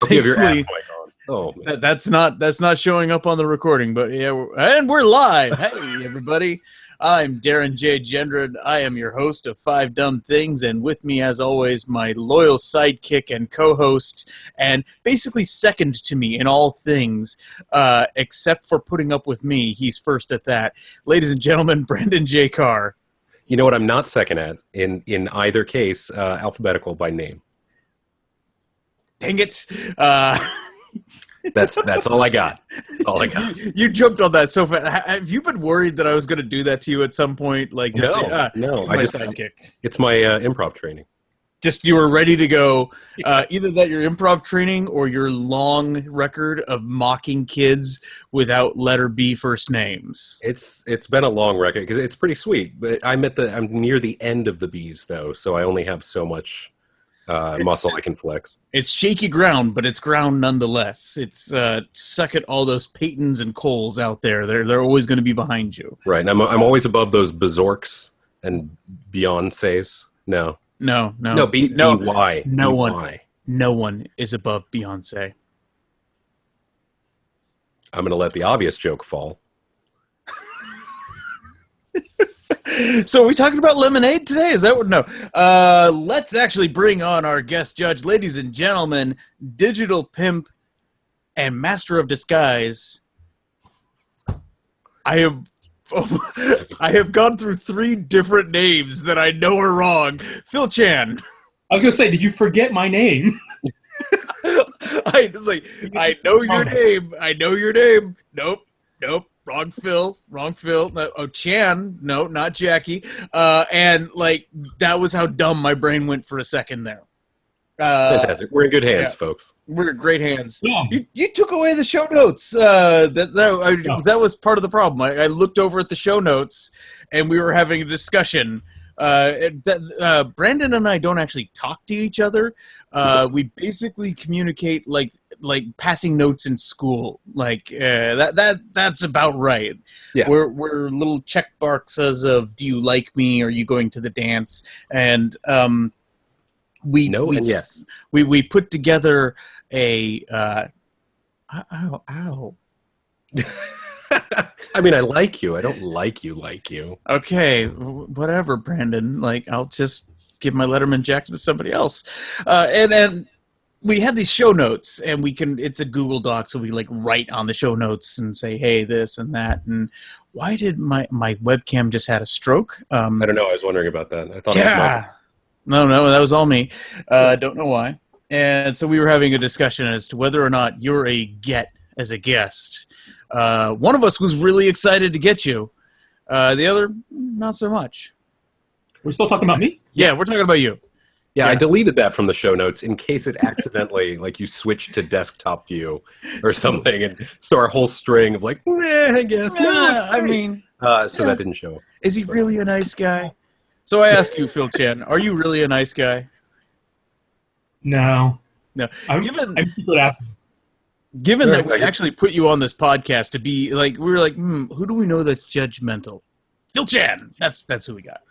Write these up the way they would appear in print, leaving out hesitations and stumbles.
Hope you have your ass Thankfully, mic on. Oh, man. that's not showing up on the recording, but yeah, we're live. Hey, everybody. I'm Darren J. Gendron. I am your host of Five Dumb Things, and with me, as always, my loyal sidekick and co-host, and basically second to me in all things, except for putting up with me. He's first at that. Ladies and gentlemen, Brandon J. Carr. You know what I'm not second at in either case, alphabetical by name. Dang it. That's all I got. That's all I got. You jumped on that so fast. Have you been worried that I was going to do that to you at some point? Like, just no. sidekick. It's my improv training. Just you were ready to go. Either that, your improv training, or your long record of mocking kids without letter B first names. It's been a long record because it's pretty sweet. But I'm near the end of the B's though, so I only have so much muscle I can flex. It's shaky ground, but it's ground nonetheless. It's suck at all those Peytons and Coles out there. They're always going to be behind you. Right, and I'm always above those Bazorks and Beyoncés. No, B-Y. No one is above Beyonce. I'm going to let the obvious joke fall. So are we talking about lemonade today? Is that what? No. Let's actually bring on our guest judge, ladies and gentlemen, digital pimp and master of disguise. I have gone through 3 different names that I know are wrong. Phil Chan. I was going to say, did you forget my name? I know your name. I know your name. Nope. Wrong Phil. No, Chan. No, not Jackie. And that was how dumb my brain went for a second there. Fantastic. We're in good hands, folks. We're in great hands. Yeah. You took away the show notes. That was part of the problem. I looked over at the show notes, and we were having a discussion. Brandon and I don't actually talk to each other. We basically communicate like passing notes in school. That's about right. Yeah. We're little check boxes of do you like me? Are you going to the dance? And yes. We put together a ow. I mean, I like you. I don't like you. Okay, whatever, Brandon. I'll just give my Letterman jacket to somebody else. And we have these show notes, and it's a Google Doc, so we write on the show notes and say, hey, this and that. And why did my webcam just had a stroke? I don't know. I was wondering about that. I thought No, that was all me. Don't know why. And so we were having a discussion as to whether or not you're a get as a guest. One of us was really excited to get you. The other, not so much. We're still talking about me? Yeah, we're talking about you. Yeah, I deleted that from the show notes in case it accidentally, you switched to desktop view or something. And so our whole string of I guess. That didn't show up. Is he really a nice guy? So I ask you, Phil Chan, are you really a nice guy? No. I'm people asking. Given that we actually put you on this podcast to be we were who do we know that's judgmental? Phil Chan. That's who we got.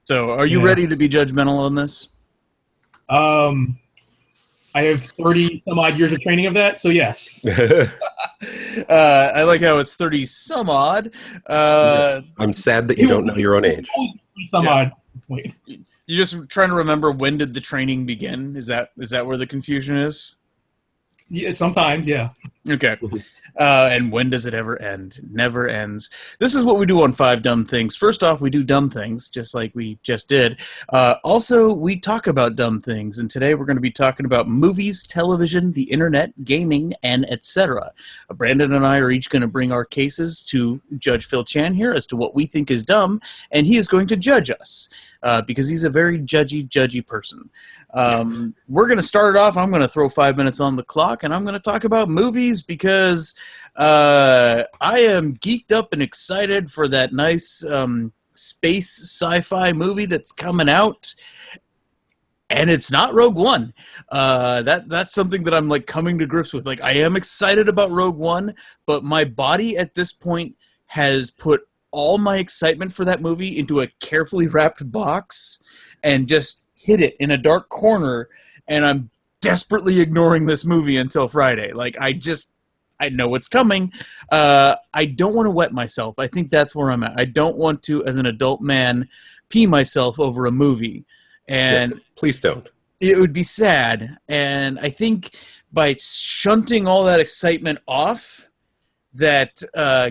So are you ready to be judgmental on this? I have 30 some odd years of training of that, so yes. I like how it's 30 some odd. I'm sad that you don't know your own age. Some odd. Wait. You're just trying to remember, when did the training begin? Is that where the confusion is? Yeah, sometimes, yeah. Okay. And when does it ever end? Never ends. This is what we do on Five Dumb Things. First off, we do dumb things, just like we just did. Also, we talk about dumb things, and today we're going to be talking about movies, television, the internet, gaming, and etc. Brandon and I are each going to bring our cases to Judge Phil Chan here as to what we think is dumb, and he is going to judge us. Because he's a very judgy person. We're going to start it off. I'm going to throw 5 minutes on the clock, and I'm going to talk about movies because I am geeked up and excited for that nice space sci-fi movie that's coming out. And it's not Rogue One. That's something that I'm coming to grips with. I am excited about Rogue One, but my body at this point has put all my excitement for that movie into a carefully wrapped box and just hid it in a dark corner, and I'm desperately ignoring this movie until Friday. Like, I know it's coming. I don't want to wet myself. I think that's where I'm at. I don't want to, as an adult man, pee myself over a movie. And please don't. It would be sad. And I think by shunting all that excitement off, that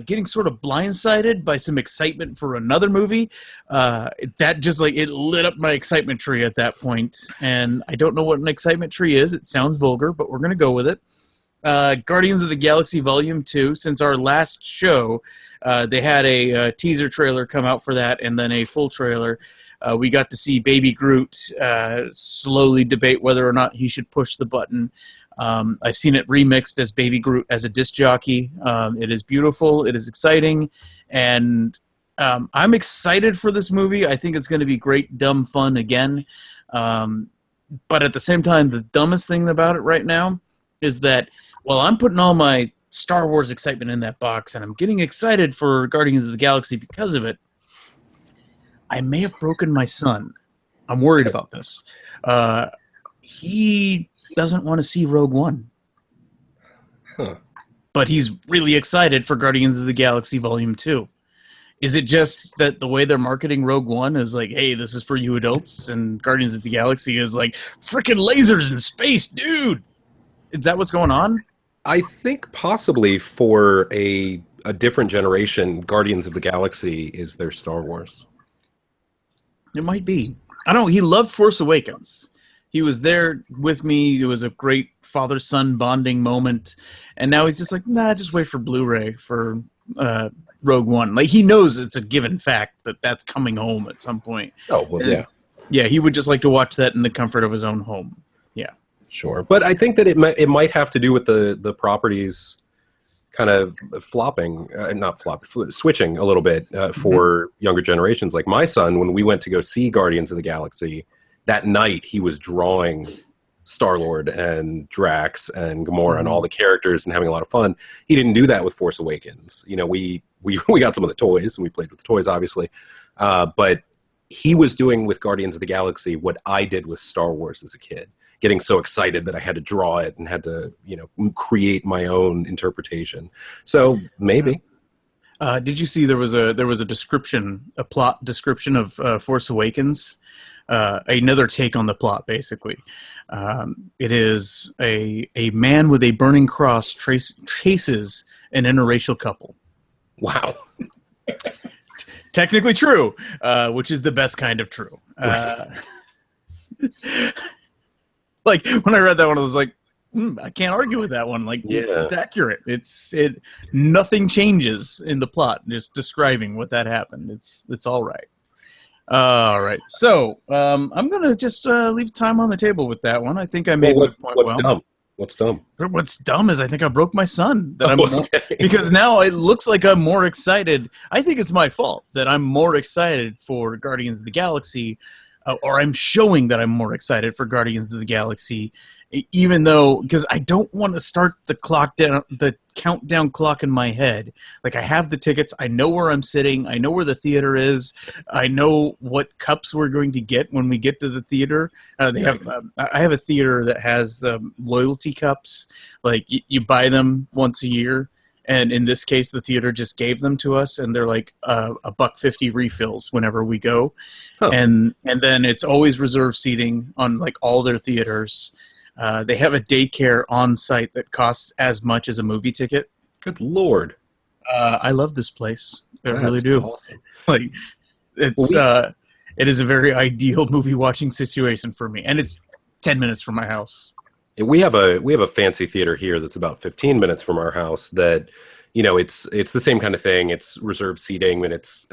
getting sort of blindsided by some excitement for another movie, that just like it lit up my excitement tree at that point. And I don't know what an excitement tree is. It sounds vulgar, but we're going to go with it. Guardians of the Galaxy Volume 2, since our last show, they had a teaser trailer come out for that and then a full trailer. We got to see Baby Groot slowly debate whether or not he should push the button. I've seen it remixed as Baby Groot as a disc jockey. It is beautiful. It is exciting. And I'm excited for this movie. I think it's going to be great, dumb fun again. But at the same time, the dumbest thing about it right now is that while I'm putting all my Star Wars excitement in that box and I'm getting excited for Guardians of the Galaxy because of it, I may have broken my son. I'm worried about this. He doesn't want to see Rogue One. Huh. But he's really excited for Guardians of the Galaxy Volume 2. Is it just that the way they're marketing Rogue One is like, hey, this is for you adults, and Guardians of the Galaxy is like, freaking lasers in space, dude? Is that what's going on? I think possibly for a different generation, Guardians of the Galaxy is their Star Wars. It might be. I don't know. He loved Force Awakens. He was there with me. It was a great father-son bonding moment. And now he's just like, nah, just wait for Blu-ray for Rogue One. Like, he knows it's a given fact that that's coming home at some point. Oh, well, and, yeah, he would just like to watch that in the comfort of his own home. Yeah. Sure. But I think that it might have to do with the properties kind of switching a little bit for younger generations. Like my son, when we went to go see Guardians of the Galaxy, that night he was drawing Star-Lord and Drax and Gamora and all the characters and having a lot of fun. He didn't do that with Force Awakens. You know, we got some of the toys and we played with the toys, obviously. But he was doing with Guardians of the Galaxy what I did with Star Wars as a kid. Getting so excited that I had to draw it and had to, create my own interpretation. So maybe. Did you see there was a plot description of Force Awakens? Another take on the plot, basically. It is a man with a burning cross chases an interracial couple. Wow. Technically true, which is the best kind of true. Like, when I read that one, I was like, I can't argue with that one. Like, It's accurate. Nothing changes in the plot, just describing what that happened. It's all right. All right. So, I'm going to just leave time on the table with that one. I think I made my point well. Dumb? What's dumb? What's dumb is I think I broke my son. Because now it looks like I'm more excited. I think it's my fault that I'm more excited for Guardians of the Galaxy, or I'm showing that I'm more excited for Guardians of the Galaxy, even though, because I don't want to start the countdown clock in my head. Like, I have the tickets, I know where I'm sitting, I know where the theater is, I know what cups we're going to get when we get to the theater. I have a theater that has loyalty cups. Like, you buy them once a year. And in this case, the theater just gave them to us, and they're like $1.50 refills whenever we go. Oh. And then it's always reserved seating on like all their theaters. They have a daycare on site that costs as much as a movie ticket. Good Lord. I love this place. I really do. Awesome. Like, it is a very ideal movie watching situation for me, and it's 10 minutes from my house. We have a fancy theater here that's about 15 minutes from our house that, it's the same kind of thing. It's reserved seating, and it's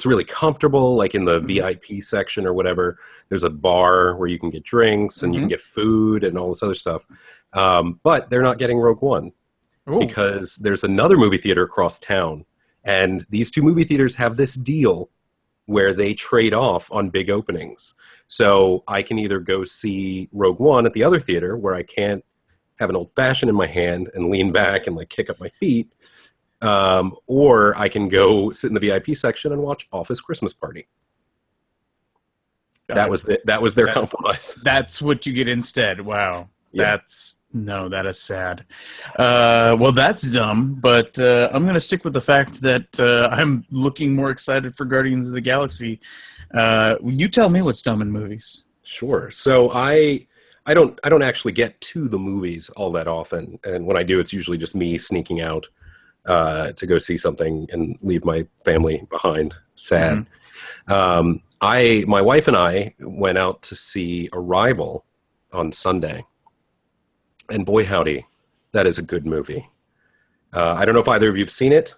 really comfortable, like in the VIP section or whatever. There's a bar where you can get drinks and you can get food and all this other stuff. But they're not getting Rogue One because there's another movie theater across town. And these two movie theaters have this deal where they trade off on big openings. So I can either go see Rogue One at the other theater where I can't have an old-fashioned in my hand and lean back and like kick up my feet, or I can go sit in the VIP section and watch Office Christmas Party. That was their compromise. That's what you get instead. Wow. Yeah. That is sad. Well, that's dumb, but I'm going to stick with the fact that I'm looking more excited for Guardians of the Galaxy. You tell me what's dumb in movies. Sure. So I don't actually get to the movies all that often, and when I do, it's usually just me sneaking out to go see something and leave my family behind. Sad. My wife and I went out to see Arrival on Sunday. And boy, howdy, that is a good movie. I don't know if either of you have seen it.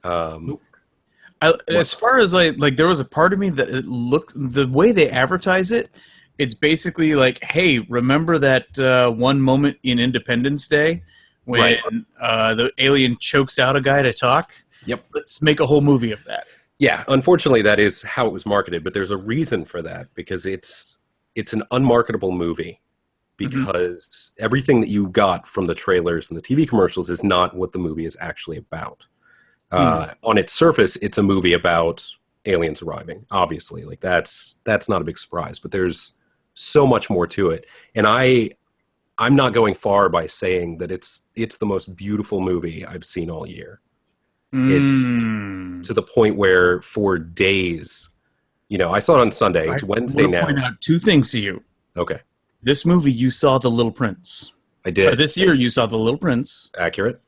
As far as like, there was a part of me that it looked, the way they advertise it, it's basically like, hey, remember that one moment in Independence Day when the alien chokes out a guy to talk? Yep. Let's make a whole movie of that. Yeah, unfortunately, that is how it was marketed, but there's a reason for that, because it's an unmarketable movie. Because everything that you got from the trailers and the TV commercials is not what the movie is actually about. On its surface, it's a movie about aliens arriving, obviously. Like that's not a big surprise, but there's so much more to it. And I'm not going far by saying that it's the most beautiful movie I've seen all year. It's to the point where for days, I saw it on Sunday. It's Wednesday now. I want to point out two things to you. Okay. This movie, you saw The Little Prince. I did. This year, you saw The Little Prince. Accurate.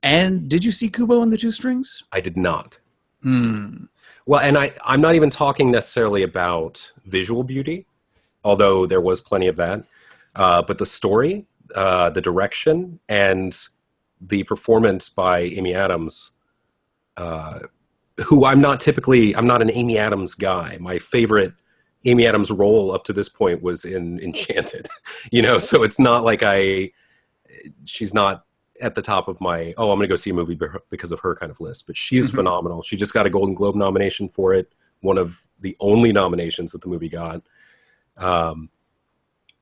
And did you see Kubo and the Two Strings? I did not. Well, and I'm not even talking necessarily about visual beauty, although there was plenty of that. But the story, the direction, and the performance by Amy Adams, who I'm not an Amy Adams guy. My favorite Amy Adams' role up to this point was in Enchanted, so it's not like she's not at the top of my, I'm going to go see a movie because of her kind of list, but she is phenomenal. She just got a Golden Globe nomination for it, one of the only nominations that the movie got.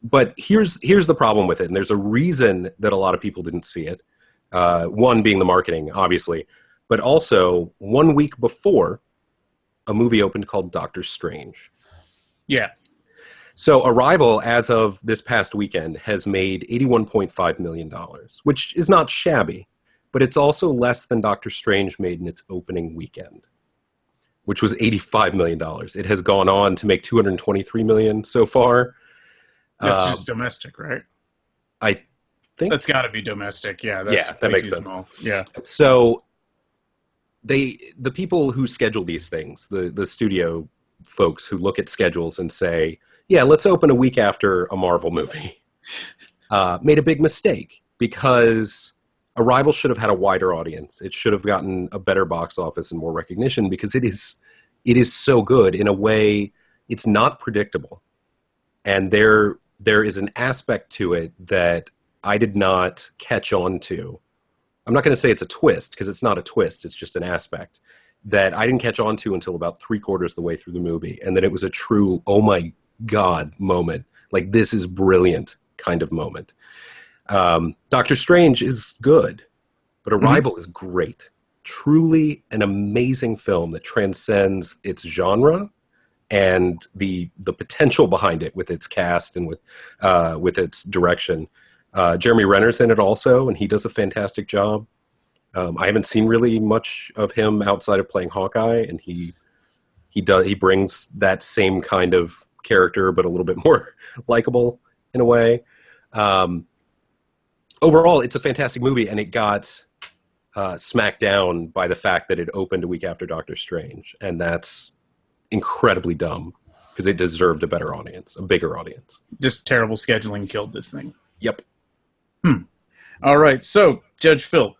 But here's the problem with it, and there's a reason that a lot of people didn't see it. One being the marketing, obviously, but also 1 week before, a movie opened called Doctor Strange. Yeah. So Arrival, as of this past weekend, has made $81.5 million, which is not shabby, but it's also less than Doctor Strange made in its opening weekend, which was $85 million. It has gone on to make $223 million so far. That's just domestic, right? I think that's got to be domestic. Yeah, that makes sense. Small. Yeah. So the people who schedule these things, the studio folks who look at schedules and say, yeah, let's open a week after a Marvel movie, made a big mistake, because Arrival should have had a wider audience. It should have gotten a better box office and more recognition, because it is so good in a way. It's not predictable, and there is an aspect to it that I did not catch on to. I'm not going to say it's a twist, because it's not a twist. It's just an aspect that I didn't catch on to until about 3/4 of the way through the movie. And then it was a true, oh my God moment. Like, this is brilliant kind of moment. Doctor Strange is good, but Arrival is great. Truly an amazing film that transcends its genre and the potential behind it with its cast and with its direction. Jeremy Renner's in it also, and he does a fantastic job. I haven't seen really much of him outside of playing Hawkeye, and he brings that same kind of character, but a little bit more likable in a way. Overall, it's a fantastic movie, and it got smacked down by the fact that it opened a week after Doctor Strange, and that's incredibly dumb, because it deserved a better audience, a bigger audience. Just terrible scheduling killed this thing. Yep. All right, so Judge Phil.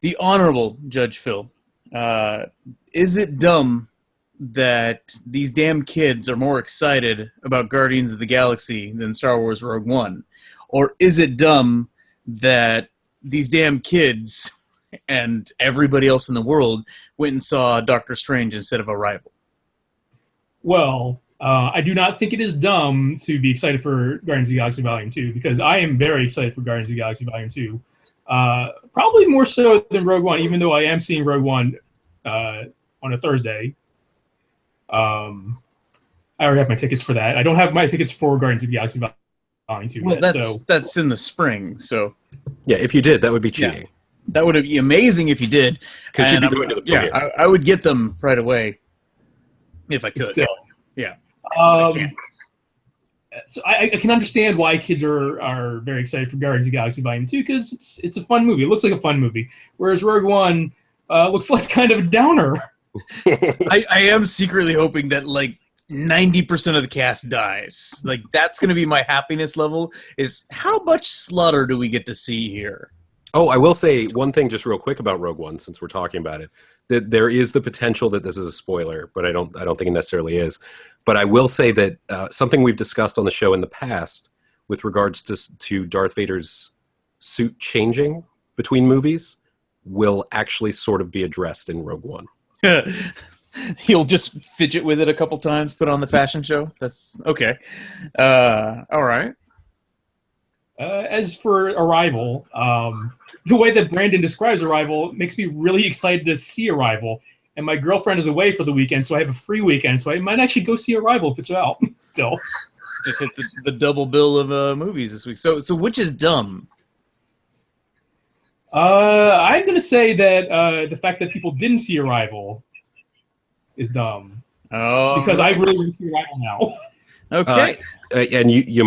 The Honorable Judge Phil, is it dumb that these damn kids are more excited about Guardians of the Galaxy than Star Wars Rogue One? Or is it dumb that these damn kids and everybody else in the world went and saw Doctor Strange instead of Arrival? Well, I do not think it is dumb to be excited for Guardians of the Galaxy Volume 2, because I am very excited for Guardians of the Galaxy Volume 2. Probably more so than Rogue One, even though I am seeing Rogue One on a Thursday. I I already have my tickets for that. I don't have my tickets for Guardians of the Galaxy Volume 2 Well, yet. that's in the spring, so yeah, if you did, that would be cheating. Yeah. That would be amazing if you did. Because you'd be going to the premiere. Yeah, I would get them right away if I could. Still, yeah. So I can understand why kids are very excited for Guardians of the Galaxy Volume 2 because it's a fun movie. It looks like a fun movie, whereas Rogue One looks like kind of a downer. I am secretly hoping that like 90% of the cast dies. Like that's going to be my happiness level. Is how much slaughter do we get to see here? Oh, I will say one thing just real quick about Rogue One, since we're talking about it. That there is the potential that this is a spoiler, but I don't think it necessarily is. But I will say that something we've discussed on the show in the past with regards to Darth Vader's suit changing between movies will actually sort of be addressed in Rogue One. He'll just fidget with it a couple times, put on the fashion show. That's okay. All right. As for Arrival, the way that Brandon describes Arrival makes me really excited to see Arrival. And my girlfriend is away for the weekend, so I have a free weekend, so I might actually go see Arrival if it's out still. Just hit the double bill of movies this week. So which is dumb? I'm going to say that the fact that people didn't see Arrival is dumb. Oh, because I really want to see Arrival now. Okay. And you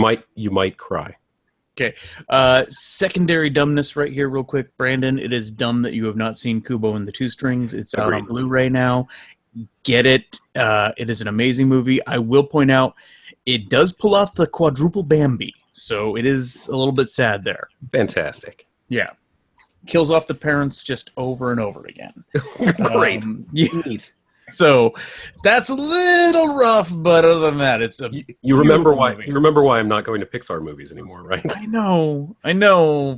might cry. Okay. Secondary dumbness right here real quick. Brandon, it is dumb that you have not seen Kubo and the Two Strings. It's out on Blu-ray now. Get it. It is an amazing movie. I will point out it does pull off the quadruple Bambi, so it is a little bit sad there. Fantastic. Yeah. Kills off the parents just over and over again. Great. Neat. So that's a little rough, but other than that, it's a you remember why movie. You remember why I'm not going to Pixar movies anymore, right? I know.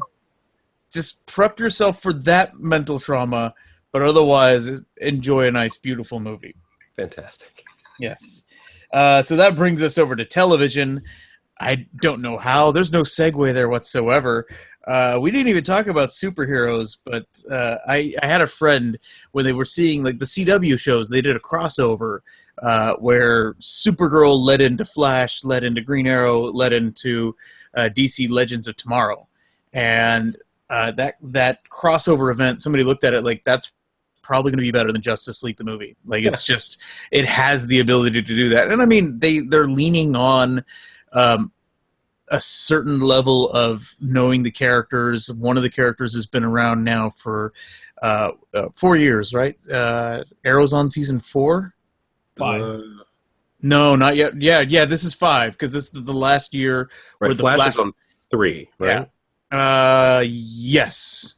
Just prep yourself for that mental trauma, but otherwise enjoy a nice, beautiful movie. Fantastic. Yes. So that brings us over to television. I don't know how. There's no segue there whatsoever. We didn't even talk about superheroes, but I had a friend when they were seeing like the CW shows, they did a crossover where Supergirl led into Flash, led into Green Arrow, led into DC Legends of Tomorrow. And that crossover event, somebody looked at it like that's probably going to be better than Justice League the movie. Like it's just, it has the ability to do that. And I mean, they're leaning on a certain level of knowing the characters. One of the characters has been around now for 4 years, right? Arrow's on season 4? 5. No, not yet. Yeah, this is 5 because this is the last year. Right, where the Flash is on 3, right? Yeah. Yes.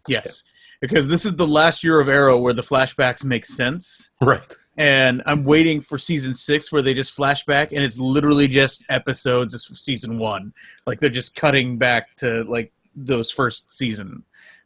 Because this is the last year of Arrow where the flashbacks make sense. Right. And I'm waiting for season 6 where they just flash back and it's literally just episodes of season 1. Like they're just cutting back to like those first season.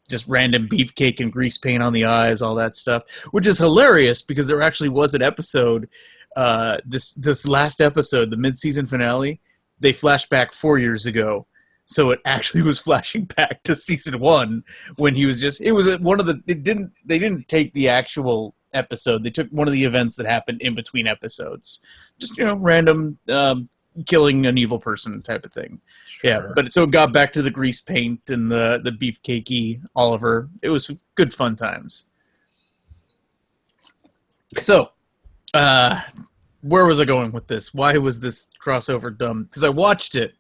Just random beefcake and grease paint on the eyes, all that stuff. Which is hilarious because there actually was an episode, this last episode, the mid-season finale, they flashed back 4 years ago. So it actually was flashing back to season 1 when he was just, it was one of the, they didn't take the actual episode. They took one of the events that happened in between episodes. Just, random killing an evil person type of thing. Sure. Yeah, but so it got back to the grease paint and the beefcakey Oliver. It was good fun times. So, where was I going with this? Why was this crossover dumb? Because I watched it.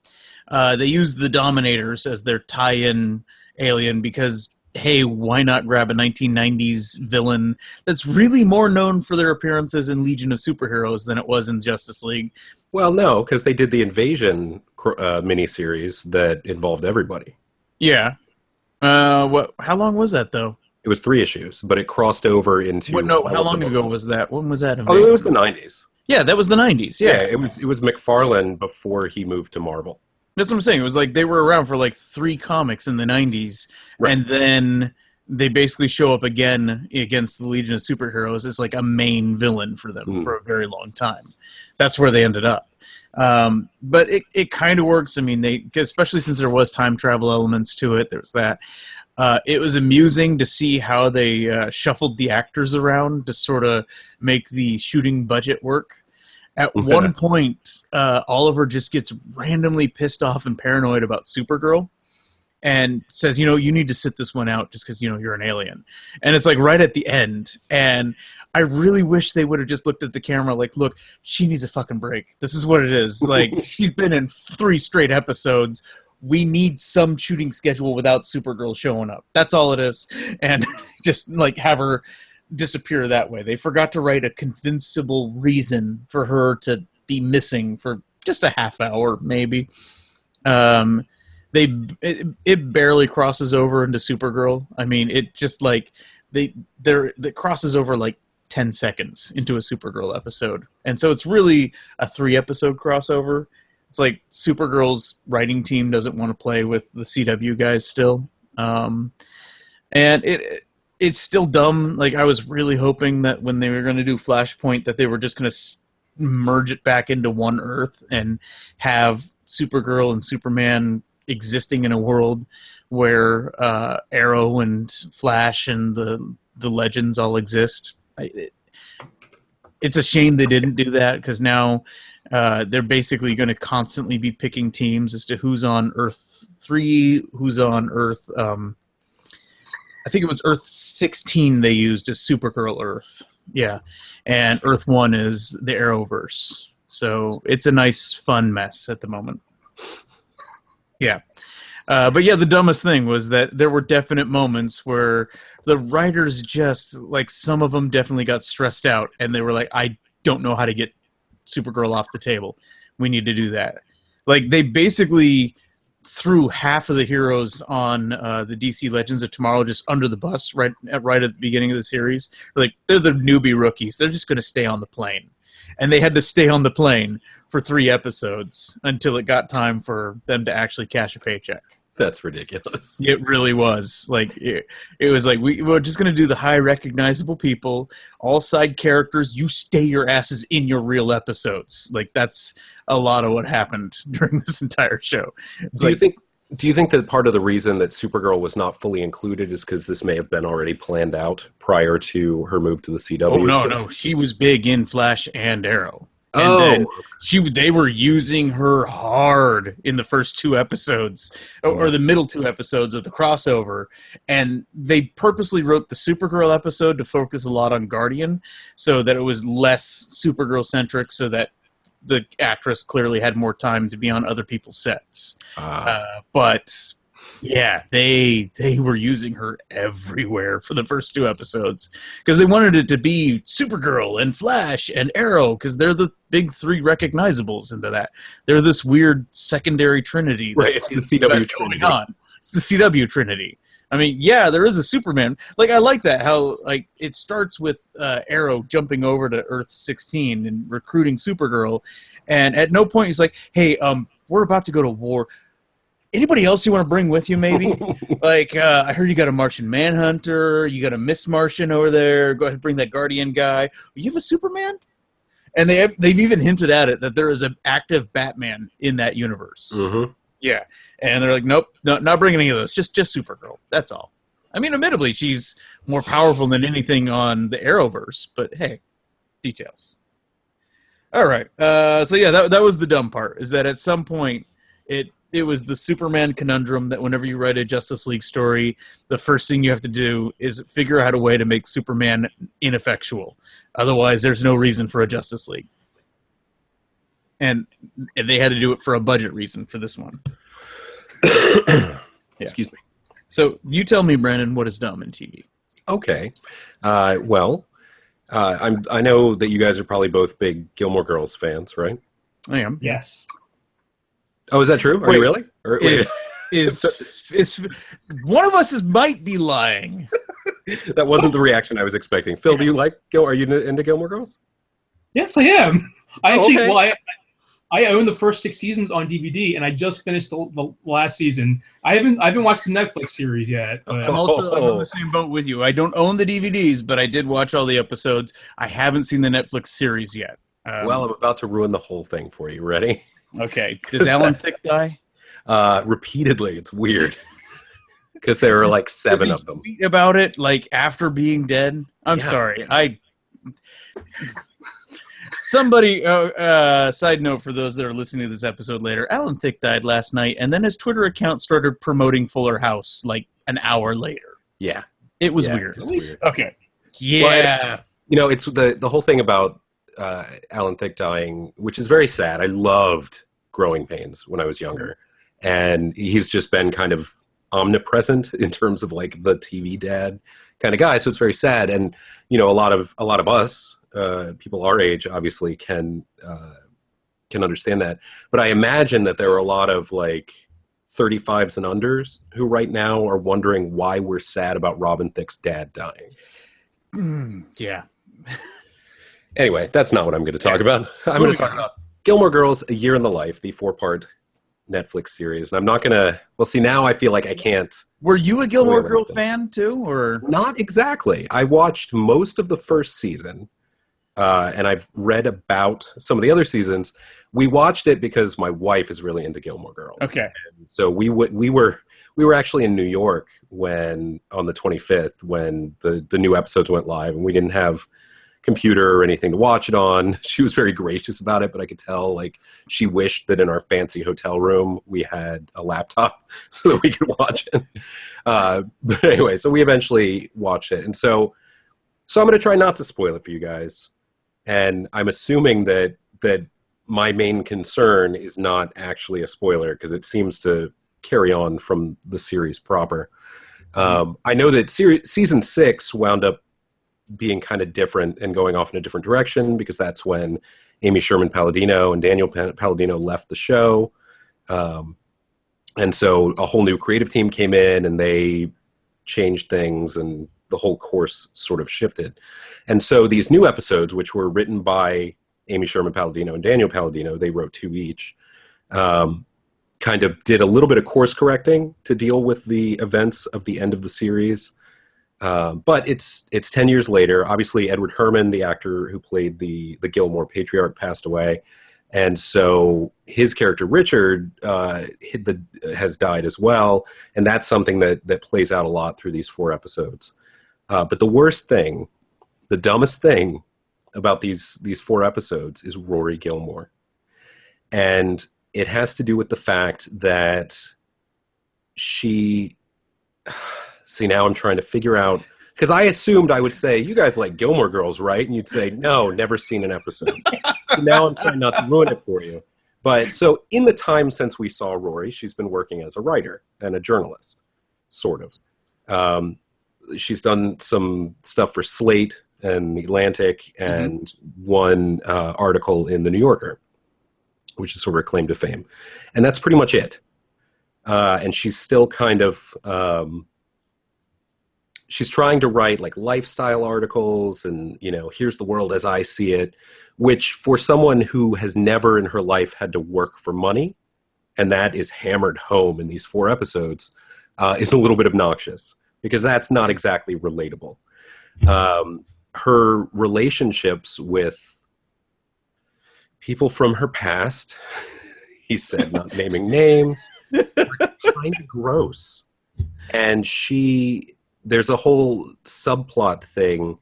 They used the Dominators as their tie-in alien because, hey, why not grab a 1990s villain that's really more known for their appearances in Legion of Superheroes than it was in Justice League? Well, no, because they did the Invasion miniseries that involved everybody. Yeah. How long was that, though? It was 3 issues, but it crossed over into... How long ago was that? When was that? Invasion? Oh, it was the 90s. Yeah, that was the 90s, yeah. It was McFarlane before he moved to Marvel. That's what I'm saying. It was like they were around for like 3 comics in the 90s, right. And then they basically show up again against the Legion of Superheroes as like a main villain for them for a very long time. That's where they ended up. But it kind of works. I mean, especially since there was time travel elements to it, there was that. It was amusing to see how they shuffled the actors around to sort of make the shooting budget work. At one point, Oliver just gets randomly pissed off and paranoid about Supergirl and says, you need to sit this one out just because, you're an alien. And it's like right at the end. And I really wish they would have just looked at the camera like, look, she needs a fucking break. This is what it is. Like, she's been in 3 straight episodes. We need some shooting schedule without Supergirl showing up. That's all it is. And just like have her disappear that way. They forgot to write a convincible reason for her to be missing for just a half hour, maybe. It barely crosses over into Supergirl. I mean, it just like it crosses over like 10 seconds into a Supergirl episode, and so it's really a 3-episode crossover. It's like Supergirl's writing team doesn't want to play with the CW guys still, and it's still dumb. Like, I was really hoping that when they were going to do Flashpoint, that they were just going to merge it back into one Earth and have Supergirl and Superman existing in a world where Arrow and Flash and the Legends all exist. It's a shame they didn't do that, because now they're basically going to constantly be picking teams as to who's on Earth 3, who's on Earth... I think it was Earth 16 they used as Supergirl Earth. Yeah. And Earth 1 is the Arrowverse. So it's a nice, fun mess at the moment. Yeah. But yeah, the dumbest thing was that there were definite moments where the writers just, like, some of them definitely got stressed out, and they were like, I don't know how to get Supergirl off the table. We need to do that. Like, they basically threw half of the heroes on the DC Legends of Tomorrow just under the bus right at the beginning of the series. Like, they're the newbie rookies. They're just going to stay on the plane. And they had to stay on the plane for 3 episodes until it got time for them to actually cash a paycheck. That's ridiculous. It really was. Like, it was like, we're just going to do the high recognizable people, all side characters. You stay your asses in your real episodes. Like, that's a lot of what happened during this entire show. Do you think that part of the reason that Supergirl was not fully included is because this may have been already planned out prior to her move to the CW? Oh, no. She was big in Flash and Arrow. And then they were using her hard in the first 2 episodes, or the middle 2 episodes of the crossover. And they purposely wrote the Supergirl episode to focus a lot on Guardian, so that it was less Supergirl-centric, so that the actress clearly had more time to be on other people's sets. But yeah, they were using her everywhere for the first 2 episodes because they wanted it to be Supergirl and Flash and Arrow, because they're the big 3 recognizables into that. They're this weird secondary trinity. Right, it's the CW trinity. It's the CW trinity. I mean, yeah, there is a Superman. Like, I like that, how, like, it starts with Arrow jumping over to Earth 16 and recruiting Supergirl, and at no point he's like, hey, we're about to go to war. Anybody else you want to bring with you, maybe? Like, I heard you got a Martian Manhunter, you got a Miss Martian over there, go ahead and bring that Guardian guy. You have a Superman? And they've even hinted at it, that there is an active Batman in that universe. Mm-hmm. Yeah, and they're like, nope, not bringing any of those, just Supergirl, that's all. I mean, admittedly, she's more powerful than anything on the Arrowverse, but hey, details. All right, so yeah, that was the dumb part, is that at some point, it was the Superman conundrum that whenever you write a Justice League story, the first thing you have to do is figure out a way to make Superman ineffectual. Otherwise, there's no reason for a Justice League. And they had to do it for a budget reason for this one. Yeah. Excuse me. So you tell me, Brandon, what is dumb in TV? Okay. I know that you guys are probably both big Gilmore Girls fans, right? I am. Yes. Oh, is that true? Are you really? Is one of us might be lying? That wasn't the reaction I was expecting. Phil, do you are you into Gilmore Girls? Yes, I am. Okay. I own the first 6 seasons on DVD, and I just finished the last season. I haven't watched the Netflix series yet. But I'm on the same boat with you. I don't own the DVDs, but I did watch all the episodes. I haven't seen the Netflix series yet. Well, I'm about to ruin the whole thing for you. Ready? Okay. Does Alan Thicke die? Repeatedly. It's weird. Because there are like 7 of them. Tweet about it, like, after being dead? I'm sorry. Somebody, side note for those that are listening to this episode later, Alan Thicke died last night, and then his Twitter account started promoting Fuller House like an hour later. Yeah. It was weird. It's weird. Okay. Yeah. Well, it's the whole thing about Alan Thicke dying, which is very sad. I loved Growing Pains when I was younger. And he's just been kind of omnipresent in terms of like the TV dad kind of guy. So it's very sad. And, a lot of us, people our age, obviously can understand that. But I imagine that there are a lot of like 35s and unders who right now are wondering why we're sad about Robin Thicke's dad dying. Yeah. Anyway, that's not what I'm going to talk about. I'm going to talk about Gilmore Girls, A Year in the Life, the 4-part Netflix series. And I'm not going to... Well, see, now I feel like I can't... Were you a Gilmore Girls fan, too? Or not exactly. I watched most of the first season, and I've read about some of the other seasons. We watched it because my wife is really into Gilmore Girls. Okay. And so we were actually in New York on the 25th when the new episodes went live, and we didn't have computer or anything to watch it on. She was very gracious about it, but I could tell like she wished that in our fancy hotel room we had a laptop so that we could watch it. But anyway, so we eventually watched it, and so I'm going to try not to spoil it for you guys. And I'm assuming that my main concern is not actually a spoiler because it seems to carry on from the series proper. I know that season 6 wound up being kind of different and going off in a different direction because that's when Amy Sherman Palladino and Daniel Palladino left the show. And so a whole new creative team came in and they changed things and the whole course sort of shifted. And so these new episodes, which were written by Amy Sherman Palladino and Daniel Palladino, they wrote 2 each, kind of did a little bit of course correcting to deal with the events of the end of the series. But it's 10 years later. Obviously, Edward Herrmann, the actor who played the Gilmore patriarch, passed away. And so his character, Richard, has died as well. And that's something that plays out a lot through these 4 episodes. But the worst thing, the dumbest thing about these 4 episodes is Rory Gilmore. And it has to do with the fact that she... See, now I'm trying to figure out... Because I assumed I would say, you guys like Gilmore Girls, right? And you'd say, no, never seen an episode. So now I'm trying not to ruin it for you. But so in the time since we saw Rory, she's been working as a writer and a journalist, sort of. She's done some stuff for Slate and The Atlantic and one article in The New Yorker, which is sort of her claim to fame. And that's pretty much it. And she's still kind of... she's trying to write like lifestyle articles and, here's the world as I see it, which for someone who has never in her life had to work for money, and that is hammered home in these 4 episodes, is a little bit obnoxious because that's not exactly relatable. Her relationships with people from her past, he said, not naming names, are kind of gross. And there's a whole subplot thing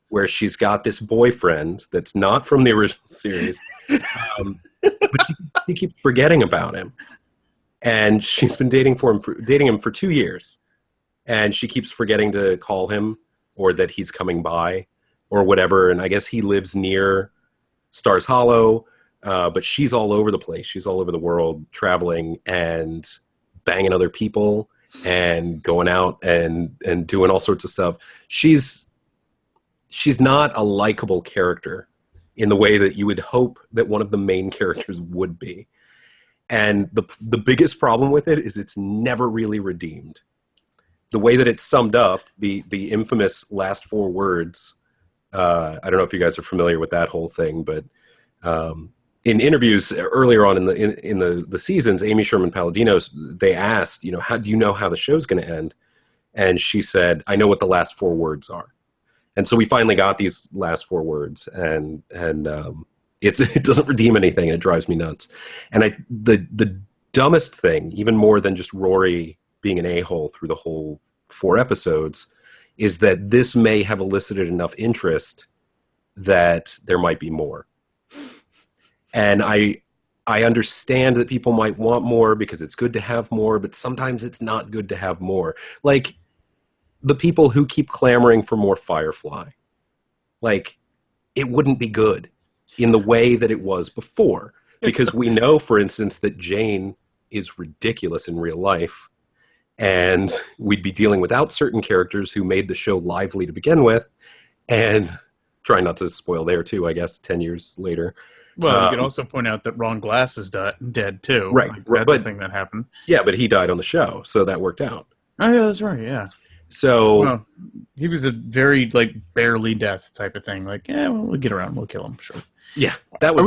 where she's got this boyfriend that's not from the original series, but she keeps forgetting about him. And she's been dating him for 2 years. And she keeps forgetting to call him or that he's coming by or whatever. And I guess he lives near Stars Hollow, but she's all over the place. She's all over the world traveling and banging other people and going out and doing all sorts of stuff. She's not a likable character in the way that you would hope that one of the main characters would be. And the biggest problem with it is it's never really redeemed. The way that it's summed up, the infamous last 4 words, I don't know if you guys are familiar with that whole thing, but in interviews earlier on in the seasons, Amy Sherman Palladino, they asked, how do you know how the show's going to end? And she said, I know what the last 4 words are. And so we finally got these last 4 words, and it doesn't redeem anything, and it drives me nuts. And the dumbest thing, even more than just Rory being an a-hole through the whole 4 episodes, is that this may have elicited enough interest that there might be more. And I understand that people might want more because it's good to have more, but sometimes it's not good to have more. Like the people who keep clamoring for more Firefly, like it wouldn't be good in the way that it was before. Because we know, for instance, that Jane is ridiculous in real life, and we'd be dealing without certain characters who made the show lively to begin with, and trying not to spoil there too, I guess, 10 years later. Well, you could also point out that Ron Glass is dead too. Right. Like, that's the thing that happened. Yeah, but he died on the show, so that worked out. Oh, yeah, that's right, yeah. So... Well, he was a very, like, barely death type of thing. Like, yeah, we'll get around. We'll kill him, sure. Yeah, that was...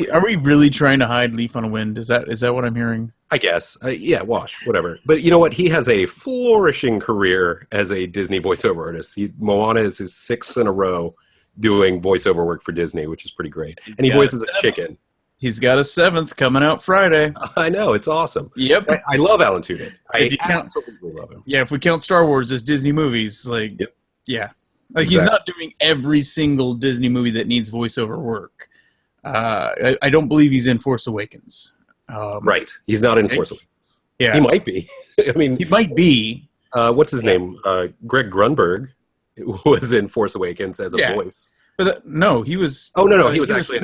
Are we really trying to hide Leaf on a Wind? Is that what I'm hearing? I guess. Yeah, wash, whatever. But you know what? He has a flourishing career as a Disney voiceover artist. Moana is his 6th in a row doing voiceover work for Disney, which is pretty great. And he voices a chicken. He's got a 7th coming out Friday. I know, it's awesome. Yep. I love Alan Tudyk. I absolutely love him. Yeah, if we count Star Wars as Disney movies, like, yep. Yeah. Like, exactly. He's not doing every single Disney movie that needs voiceover work. I don't believe he's in Force Awakens. Right. He's not in Force Awakens. Yeah. He might be. I mean... He might be. What's his name? Greg Grunberg was in Force Awakens as a voice. But no, he was... Oh, no, he was actually...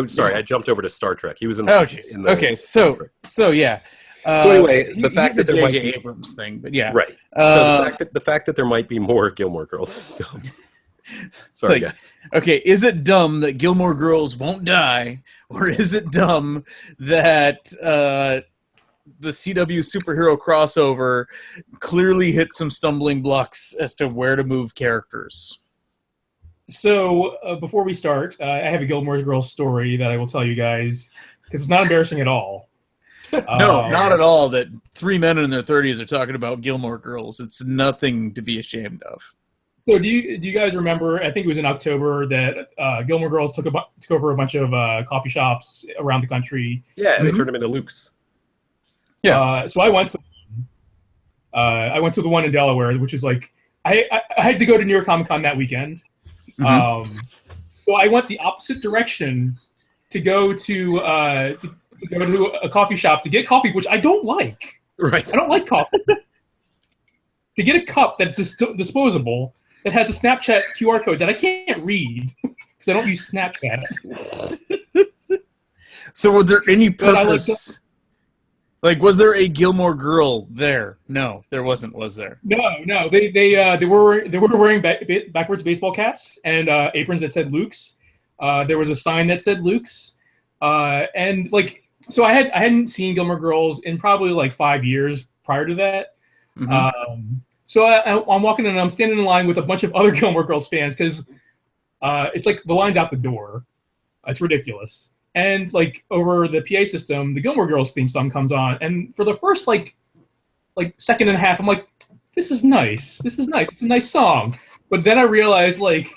Sorry, I jumped over to Star Trek. He was in... Okay, so yeah. So anyway, the fact that there might be... Abrams thing, but yeah. Right. So the fact that there might be more Gilmore Girls still... Sorry, guys. Okay, is it dumb that Gilmore Girls won't die, or is it dumb that the CW superhero crossover clearly hit some stumbling blocks as to where to move characters? So before we start, I have a Gilmore Girls story that I will tell you guys, because it's not embarrassing at all. No, not at all. That 3 men in their 30s are talking about Gilmore Girls. It's nothing to be ashamed of. So do you guys remember, I think it was in October, that Gilmore Girls took over a bunch of coffee shops around the country? Yeah, and they turned them into Luke's. Yeah. So I went to the one in Delaware, which is like, I had to go to New York Comic Con that weekend. Mm-hmm. So I went the opposite direction to go to a coffee shop to get coffee, which I don't like. Right. I don't like coffee. To get a cup that's disposable, that has a Snapchat QR code that I can't read because I don't use Snapchat. So was there any purpose? Like, was there a Gilmore Girl there? No, there wasn't. Was there? No. They were wearing backwards baseball caps and aprons that said Luke's. There was a sign that said Luke's, and like, so I hadn't seen Gilmore Girls in probably like 5 years prior to that. Mm-hmm. So I'm walking in and I'm standing in line with a bunch of other Gilmore Girls fans because it's like the line's out the door. It's ridiculous. And like over the PA system, the Gilmore Girls theme song comes on, and for the first like second and a half, I'm like, this is nice. It's a nice song. But then I realized like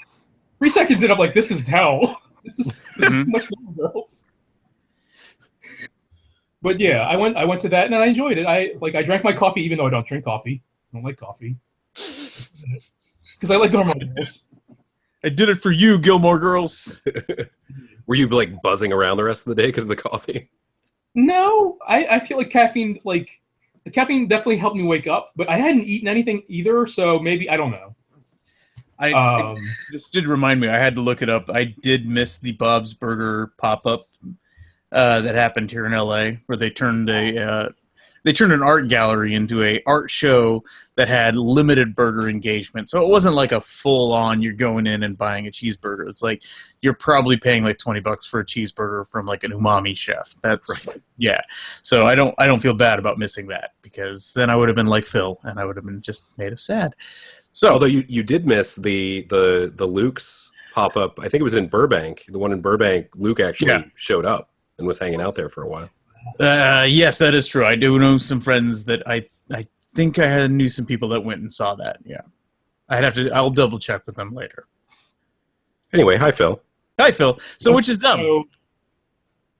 3 seconds in, I'm like, this is hell. This is too much Gilmore Girls. But yeah, I went to that and I enjoyed it. I drank my coffee even though I don't drink coffee. I don't like coffee because I like Gilmore Girls. I did it for you, Gilmore Girls. Were you like buzzing around the rest of the day because of the coffee? No, I feel like caffeine. Like the caffeine definitely helped me wake up, but I hadn't eaten anything either, so maybe I don't know. This did remind me. I had to look it up. I did miss the Bob's Burger pop-up that happened here in LA, where they turned an art gallery into a art show that had limited burger engagement. So it wasn't like a full-on you're going in and buying a cheeseburger. It's like you're probably paying like $20 for a cheeseburger from like an umami chef. That's right. Yeah. So I don't feel bad about missing that, because then I would have been like Phil and I would have been just made of sad. So although you did miss the Luke's pop-up, I think it was in Burbank. The one in Burbank, Luke actually showed up and was hanging out there for a while. Yes, that is true. I do know some friends that I think I knew some people that went and saw that. Yeah, I'll double check with them later. Anyway, hi Phil. Hi Phil. So which is dumb?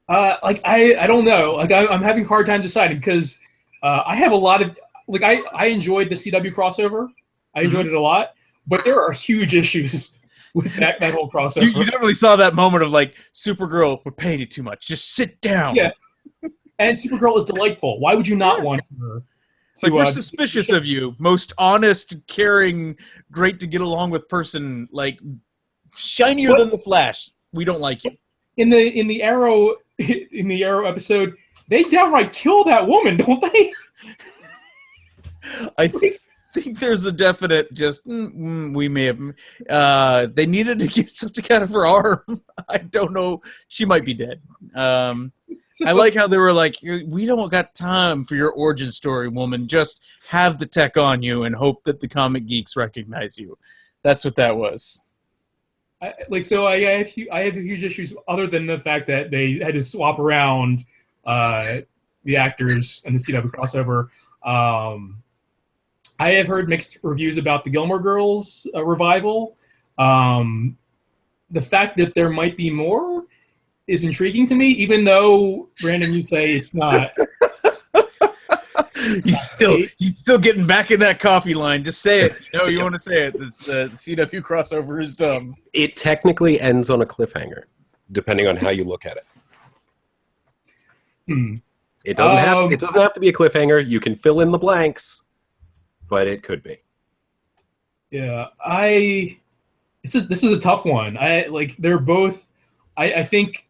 I don't know. Like I'm having a hard time deciding because I have a lot of like I enjoyed the CW crossover. I enjoyed it a lot, but there are huge issues with that whole crossover. You definitely saw that moment of like, Supergirl, we're paying you too much. Just sit down. Yeah. And Supergirl is delightful. Why would you not want her? Like, we're suspicious of you. Most honest, caring, great to get along with person, like shinier than the Flash. We don't like you. In the Arrow episode, they downright kill that woman, don't they? I think there's a definite we may have they needed to get something out of her arm. I don't know. She might be dead. I like how they were like, we don't got time for your origin story, woman. Just have the tech on you and hope that the comic geeks recognize you. That's what that was. I have huge issues other than the fact that they had to swap around the actors and the CW crossover. I have heard mixed reviews about the Gilmore Girls revival. The fact that there might be more is intriguing to me, even though, Brandon, you say it's not. He's still getting back in that coffee line. Just say it. You want to say it. The CW crossover is dumb. It technically ends on a cliffhanger, depending on how you look at it. It doesn't have to be a cliffhanger. You can fill in the blanks, but it could be. Yeah, this is a tough one. They're both. I think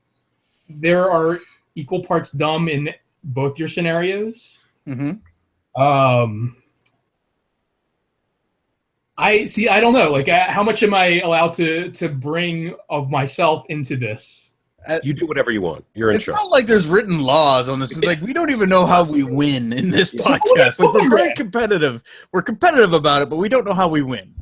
there are equal parts dumb in both your scenarios. Mm-hmm. I don't know. Like, how much am I allowed to bring of myself into this? You do whatever you want. You're in charge. It's not like there's written laws on this. Like, we don't even know how we win in this podcast. Like, we're very competitive. We're competitive about it, but we don't know how we win.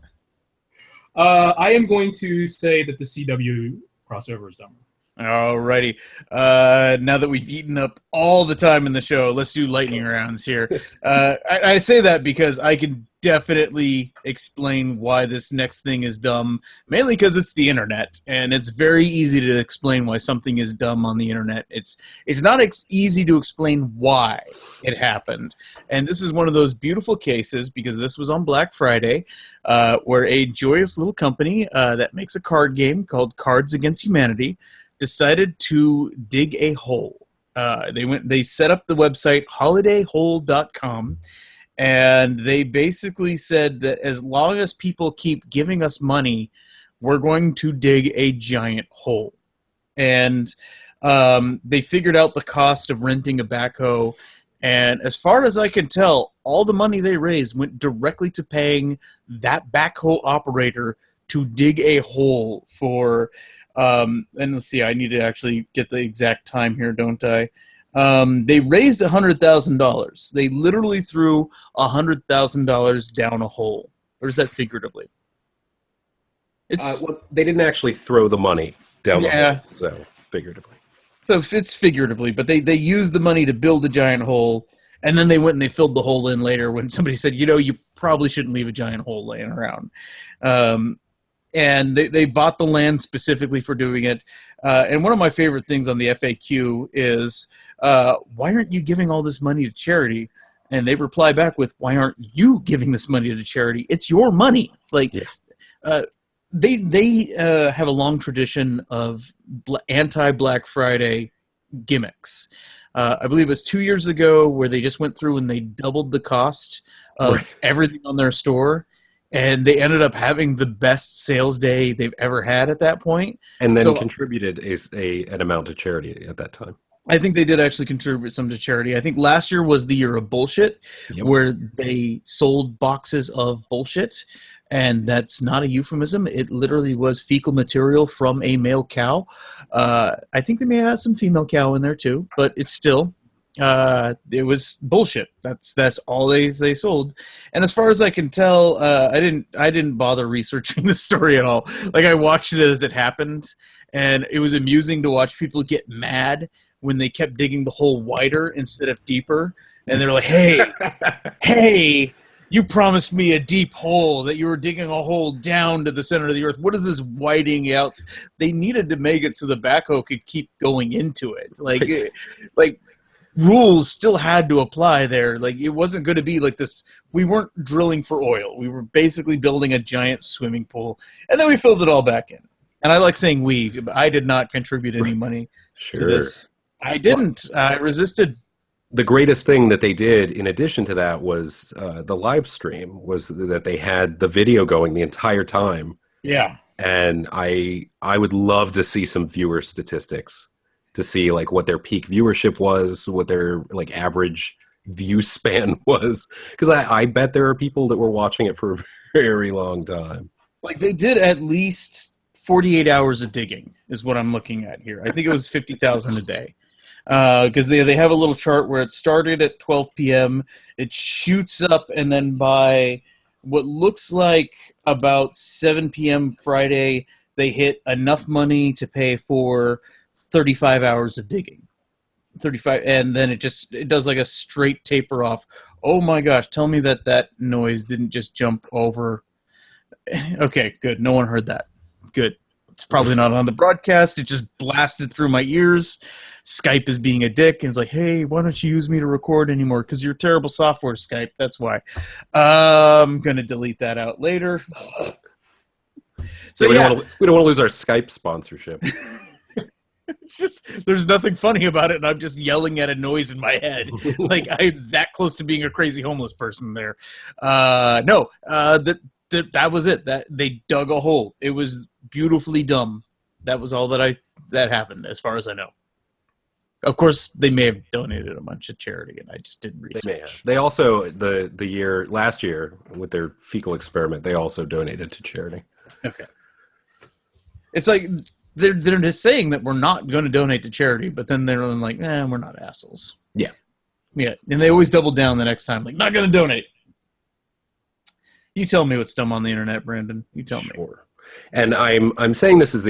I am going to say that the CW crossover is dumber. Alrighty. Now that we've eaten up all the time in the show, let's do lightning rounds here. I say that because I can definitely explain why this next thing is dumb, mainly because it's the internet, and it's very easy to explain why something is dumb on the internet. It's not easy to explain why it happened, and this is one of those beautiful cases because this was on Black Friday, where a joyous little company that makes a card game called Cards Against Humanity decided to dig a hole. They set up the website holidayhole.com, and they basically said that as long as people keep giving us money, we're going to dig a giant hole. And they figured out the cost of renting a backhoe, and as far as I can tell, all the money they raised went directly to paying that backhoe operator to dig a hole for... and let's see, I need to actually get the exact time here, don't I? They raised $100,000. They literally threw $100,000 down a hole. Or is that figuratively? Well, they didn't actually throw the money down the hole, so figuratively. So it's figuratively, but they used the money to build a giant hole, and then they went and they filled the hole in later when somebody said, you probably shouldn't leave a giant hole laying around. And they bought the land specifically for doing it. And one of my favorite things on the FAQ is, why aren't you giving all this money to charity? And they reply back with, why aren't you giving this money to charity? It's your money. Like, they have a long tradition of anti-Black Friday gimmicks. I believe it was 2 years ago where they just went through and they doubled the cost of everything on their store. And they ended up having the best sales day they've ever had at that point. And then contributed an amount to charity at that time. I think they did actually contribute some to charity. I think last year was the year of bullshit, where they sold boxes of bullshit. And that's not a euphemism. It literally was fecal material from a male cow. I think they may have had some female cow in there too, but it's still... it was bullshit. That's all they sold. And as far as I can tell, I didn't bother researching the story at all. Like, I watched it as it happened, and it was amusing to watch people get mad when they kept digging the hole wider instead of deeper. And they're like, hey, you promised me a deep hole, that you were digging a hole down to the center of the earth. What is this widening out? They needed to make it so the backhoe could keep going into it. Like rules still had to apply there. Like, it wasn't going to be like this. We weren't drilling for oil. We were basically building a giant swimming pool, and then we filled it all back in. And I like saying we, but I did not contribute any money to this. I didn't. I resisted. The greatest thing that they did in addition to that was the live stream, was that they had the video going the entire time. Yeah. And I would love to see some viewer statistics to see like what their peak viewership was, what their like average view span was. Because I bet there are people that were watching it for a very long time. Like, they did at least 48 hours of digging is what I'm looking at here. I think it was 50,000 a day. Because they have a little chart where it started at 12 p.m., it shoots up, and then by what looks like about 7 p.m. Friday, they hit enough money to pay for 35 hours of digging. 35, and then it does like a straight taper off. Oh my gosh, tell me that noise didn't just jump over. Okay, good. No one heard that. Good. It's probably not on the broadcast. It just blasted through my ears. Skype is being a dick, and it's like, hey, why don't you use me to record anymore? Because you're terrible software, Skype. That's why. I'm going to delete that out later. So we don't want to lose our Skype sponsorship. It's just, there's nothing funny about it, and I'm just yelling at a noise in my head. Like, I'm that close to being a crazy homeless person there. That was it. That they dug a hole. It was beautifully dumb. That was all that happened, as far as I know. Of course, they may have donated a bunch of charity, and I just didn't research. They also last year with their fecal experiment, they also donated to charity. Okay. It's like they're just saying that we're not going to donate to charity, but then they're like, we're not assholes. Yeah. Yeah, and they always double down the next time, like, not going to donate. You tell me what's dumb on the internet, Brandon. You tell me. Sure. And I'm saying this is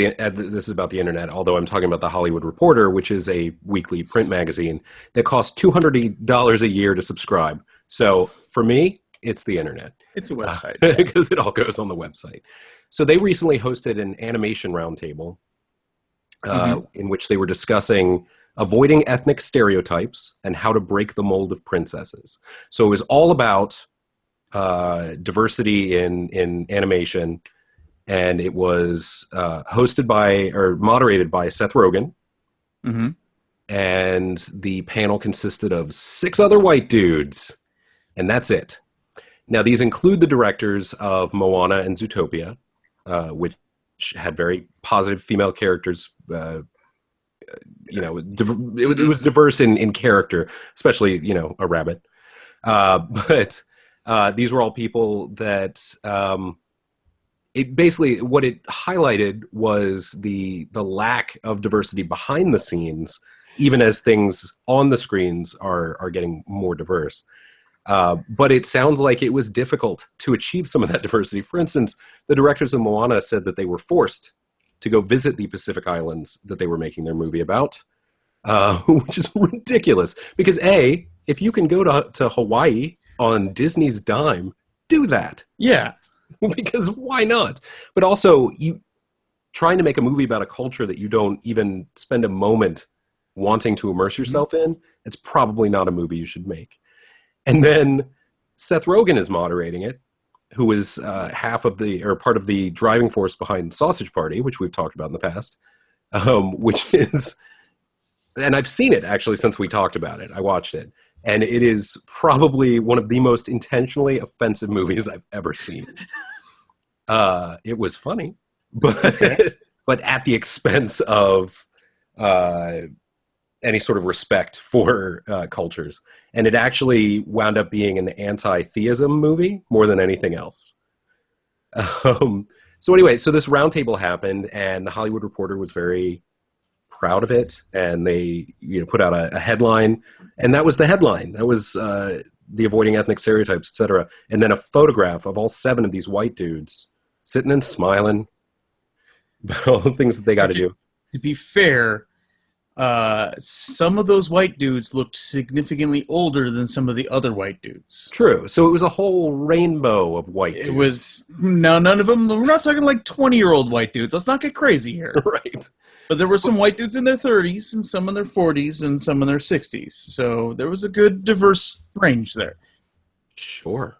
about the internet, although I'm talking about the Hollywood Reporter, which is a weekly print magazine that costs $200 a year to subscribe. So for me, it's the internet. It's a website. Because it all goes on the website. So they recently hosted an animation roundtable in which they were discussing avoiding ethnic stereotypes and how to break the mold of princesses. So it was all about diversity in animation. And it was moderated by Seth Rogen. Mm-hmm. And the panel consisted of 6 other white dudes. And that's it. Now, these include the directors of Moana and Zootopia, which had very positive female characters. It was diverse in character, especially, a rabbit. But these were all people that... It basically, what it highlighted was the lack of diversity behind the scenes, even as things on the screens are getting more diverse. But it sounds like it was difficult to achieve some of that diversity. For instance, the directors of Moana said that they were forced to go visit the Pacific Islands that they were making their movie about, which is ridiculous. Because A, if you can go to Hawaii on Disney's dime, do that. Yeah. Because why not? But also, you trying to make a movie about a culture that you don't even spend a moment wanting to immerse yourself in, it's probably not a movie you should make. And then Seth Rogen is moderating it, who is part of the driving force behind Sausage Party, which we've talked about in the past, which is, and I've seen it actually since we talked about it. I watched it. And it is probably one of the most intentionally offensive movies I've ever seen. It was funny, but at the expense of any sort of respect for cultures. And it actually wound up being an anti-theism movie more than anything else. So anyway, so this roundtable happened, and the Hollywood Reporter was very proud of it, and they put out a headline, and that was the headline. That was the avoiding ethnic stereotypes, etc. And then a photograph of all 7 of these white dudes sitting and smiling about all the things that they got to do. To be fair, some of those white dudes looked significantly older than some of the other white dudes. True. So it was a whole rainbow of white dudes. It was, no, none of them, we're not talking like 20-year-old white dudes. Let's not get crazy here. Right. But there were some white dudes in their 30s and some in their 40s and some in their 60s. So there was a good diverse range there. Sure.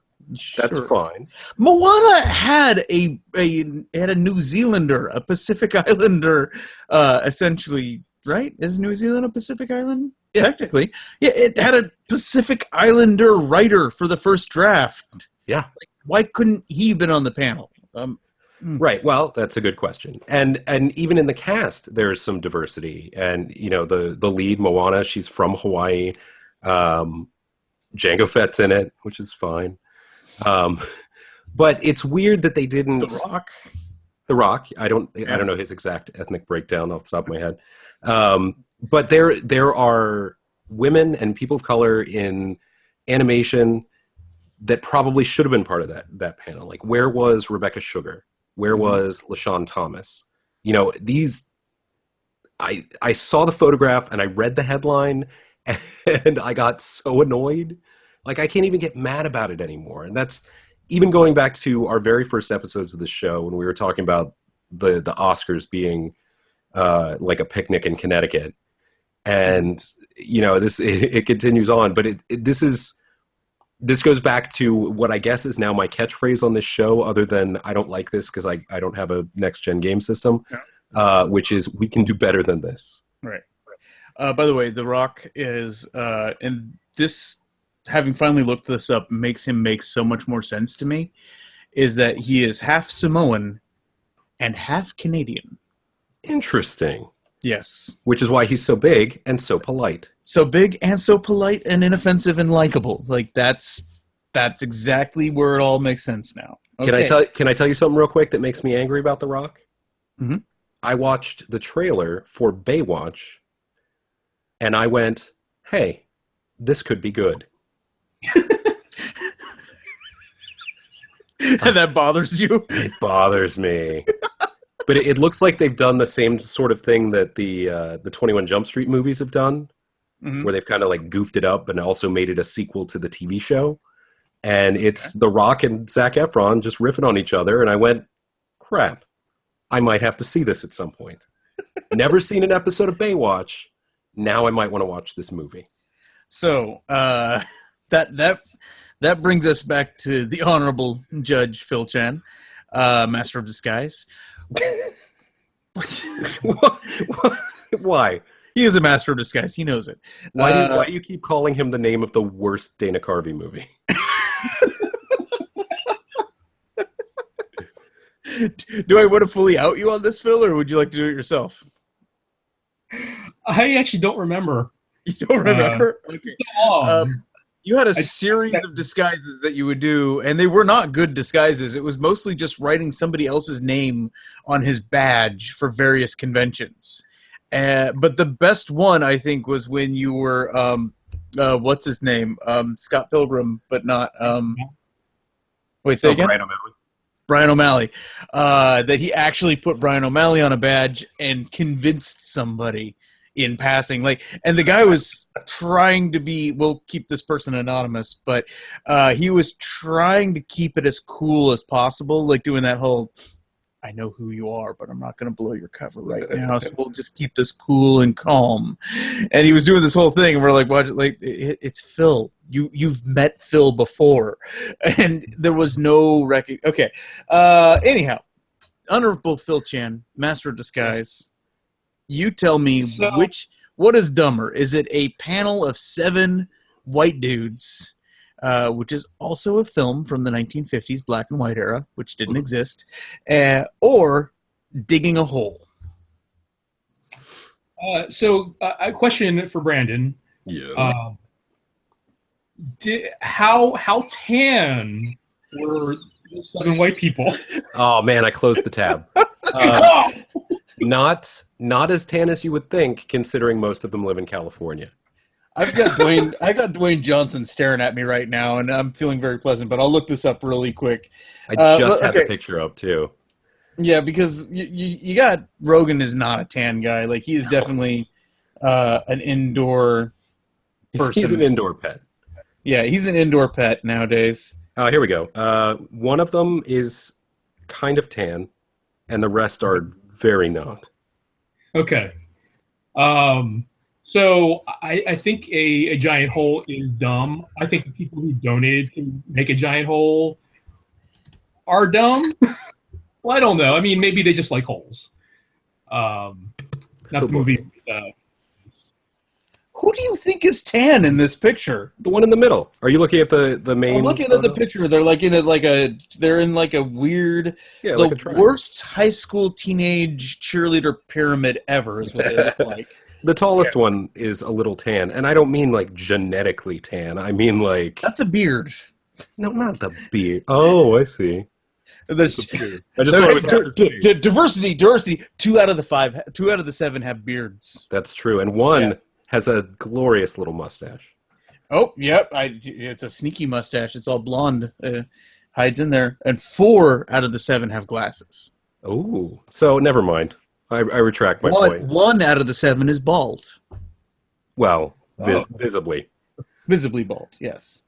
That's fine. Moana had a New Zealander, a Pacific Islander, essentially, right? Is New Zealand a Pacific Island? Yeah. Technically. Yeah, it had a Pacific Islander writer for the first draft. Yeah. Like, why couldn't he have been on the panel? Right. Well, that's a good question. And even in the cast, there's some diversity. And, the lead, Moana, she's from Hawaii. Jango Fett's in it, which is fine. But it's weird that they didn't. The Rock. I don't know his exact ethnic breakdown off the top of my head. But there are women and people of color in animation that probably should have been part of that panel. Like, where was Rebecca Sugar? Where was LaShawn Thomas? I saw the photograph and I read the headline and I got so annoyed. Like, I can't even get mad about it anymore. And that's even going back to our very first episodes of the show when we were talking about the Oscars being like a picnic in Connecticut. And, it continues on. But this goes back to what I guess is now my catchphrase on this show, other than I don't like this because I don't have a next-gen game system, which is we can do better than this. Right. By the way, The Rock is, and this, having finally looked this up, makes him make so much more sense to me, is that he is half Samoan and half Canadian. Interesting. Yes. Which is why he's so big and so polite. So big and so polite and inoffensive and likable. Like, that's exactly where it all makes sense now. Okay. Can I tell you something real quick that makes me angry about The Rock? Mm-hmm. I watched the trailer for Baywatch and I went, hey, this could be good. And that bothers you? It bothers me. But it looks like they've done the same sort of thing that the 21 Jump Street movies have done, where they've kind of like goofed it up and also made it a sequel to the TV show. And it's The Rock and Zac Efron just riffing on each other. And I went, crap, I might have to see this at some point. Never seen an episode of Baywatch. Now I might want to watch this movie. So that brings us back to the Honorable Judge Phil Chan, Master of Disguise. Why? He is a master of disguise. He knows it. Why do you keep calling him the name of the worst Dana Carvey movie? Do I want to fully out you on this, Phil, or would you like to do it yourself? I actually don't remember. You don't remember? Okay. You had a series of disguises that you would do, and they were not good disguises. It was mostly just writing somebody else's name on his badge for various conventions. But the best one, I think, was when you were, what's his name? Scott Pilgrim, but not... wait, say again? Brian O'Malley. That he actually put Brian O'Malley on a badge and convinced somebody in passing, and the guy was trying to be, we'll keep this person anonymous, but he was trying to keep it as cool as possible, like doing that whole, I know who you are, but I'm not going to blow your cover right now, so we'll just keep this cool and calm. And he was doing this whole thing, and we're like, what? Like, it's Phil. You've met Phil before, and there was no Okay. Anyhow, Honorable Phil Chan, Master of Disguise. You tell me what is dumber? Is it a panel of 7 white dudes, which is also a film from the 1950s black and white era, which didn't exist, or digging a hole? A question for Brandon. Yeah. How tan were the 7 white people? Oh man, I closed the tab. Not as tan as you would think, considering most of them live in California. I got Dwayne Johnson staring at me right now, and I'm feeling very pleasant. But I'll look this up really quick. I just had the picture up too. Yeah, because you got Rogan is not a tan guy. Like, he is definitely an indoor person. He's an indoor pet. Yeah, he's an indoor pet nowadays. Here we go. One of them is kind of tan, and the rest are very not. Okay. So I think a giant hole is dumb. I think the people who donated to make a giant hole are dumb. Well, I don't know. I mean, maybe they just like holes. Not the movie. Who do you think is tan in this picture? The one in the middle. Are you looking at the main? I'm looking at the picture. They're like in they're in like a weird, like a worst high school teenage cheerleader pyramid ever is what they look like. The tallest one is a little tan, and I don't mean like genetically tan. I mean like that's a beard. No, not the beard. Oh, I see. There's I just thought it was diversity. 2 out of the 7 have beards. That's true, and one has a glorious little mustache. Oh, yep. It's a sneaky mustache. It's all blonde. Hides in there. And 4 out of the 7 have glasses. Oh, so never mind. I retract my point. 1 out of the 7 is bald. Well, visibly. Visibly bald, yes.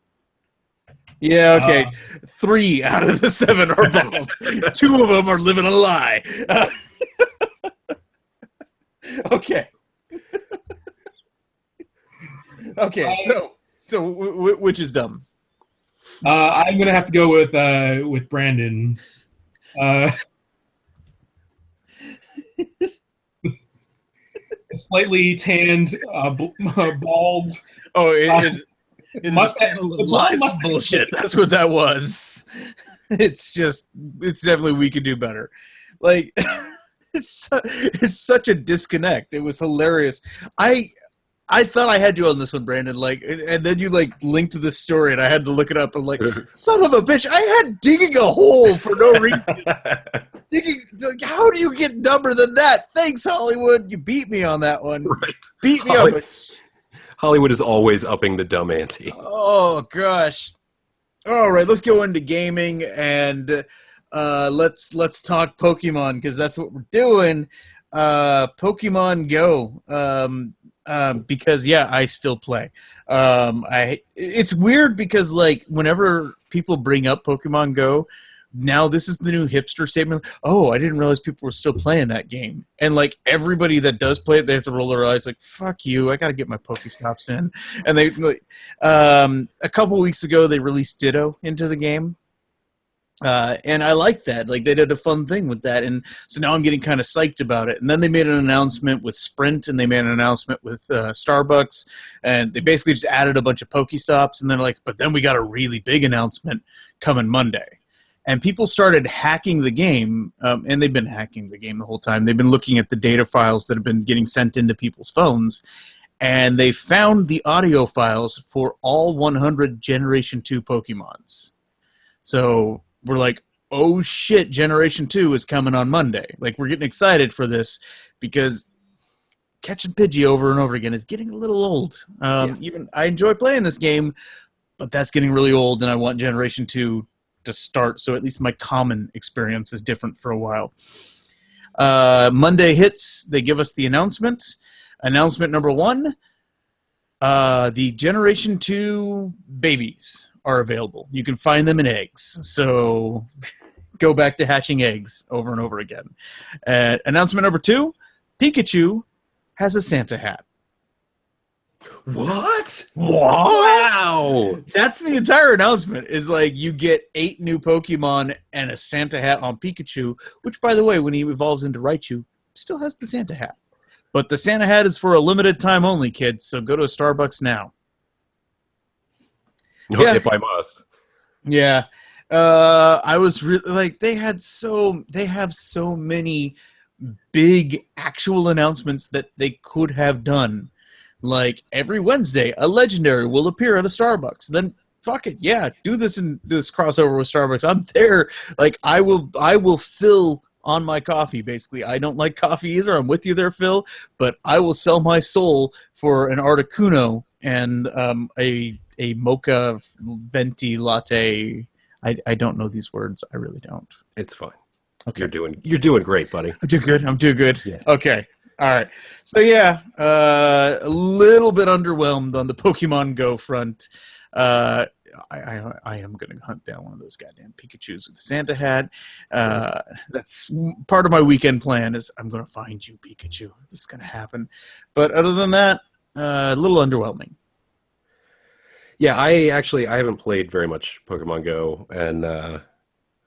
Yeah, okay. 3 out of the 7 are bald. 2 of them are living a lie. Okay. Okay, so which is dumb? I'm gonna have to go with Brandon. Slightly tanned, bald. Oh, it mustache. Lies bullshit. That's what that was. It's definitely we could do better. Like, it's such a disconnect. It was hilarious. I thought I had you on this one, Brandon. Like, and then you like linked to this story, and I had to look it up. I'm like, son of a bitch! I had digging a hole for no reason. Like, how do you get dumber than that? Thanks, Hollywood. You beat me on that one. Right. Beat me up. Hollywood is always upping the dumb ante. Oh gosh. All right, let's go into gaming and let's talk Pokemon because that's what we're doing. Pokemon Go. Because I still play. It's weird because like whenever people bring up Pokemon Go, now this is the new hipster statement. Oh, I didn't realize people were still playing that game. And like everybody that does play it, they have to roll their eyes like, fuck you, I got to get my Pokestops in. And they like, a couple weeks ago they released Ditto into the game. And I like that. Like they did a fun thing with that, and so now I'm getting kind of psyched about it. And then they made an announcement with Sprint, and they made an announcement with Starbucks, and they basically just added a bunch of Pokestops. And they're like, but then we got a really big announcement coming Monday. And people started hacking the game, and they've been hacking the game the whole time. They've been looking at the data files that have been getting sent into people's phones, and they found the audio files for all 100 Generation 2 Pokemons. So we're like, oh shit, Generation 2 is coming on Monday. Like, we're getting excited for this because catching Pidgey over and over again is getting a little old. Even I enjoy playing this game, but that's getting really old, and I want Generation 2 to start, so at least my common experience is different for a while. Monday hits, they give us the announcement. Announcement number 1, the Generation 2 babies are available. You can find them in eggs. So go back to hatching eggs over and over again. Announcement number 2, Pikachu has a Santa hat. What? Wow! That's the entire announcement. Is like you get 8 new Pokemon and a Santa hat on Pikachu, which, by the way, when he evolves into Raichu, still has the Santa hat. But the Santa hat is for a limited time only, kids. So go to a Starbucks now. If I must. Yeah. I was really like they have so many big actual announcements that they could have done. Like every Wednesday, a legendary will appear at a Starbucks. Then fuck it, yeah, do this crossover with Starbucks. I'm there. Like I will fill on my coffee. Basically, I don't like coffee either. I'm with you there, Phil. But I will sell my soul for an Articuno and a mocha venti latte. I don't know these words. I really don't. It's fine. Okay. You're doing great, buddy. I'm doing good. Yeah. Okay. All right. So yeah, a little bit underwhelmed on the Pokemon Go front. I am going to hunt down one of those goddamn Pikachus with the Santa hat. That's part of my weekend plan. Is I'm going to find you, Pikachu. This is going to happen. But other than that, a little underwhelming. Yeah, I haven't played very much Pokemon Go, and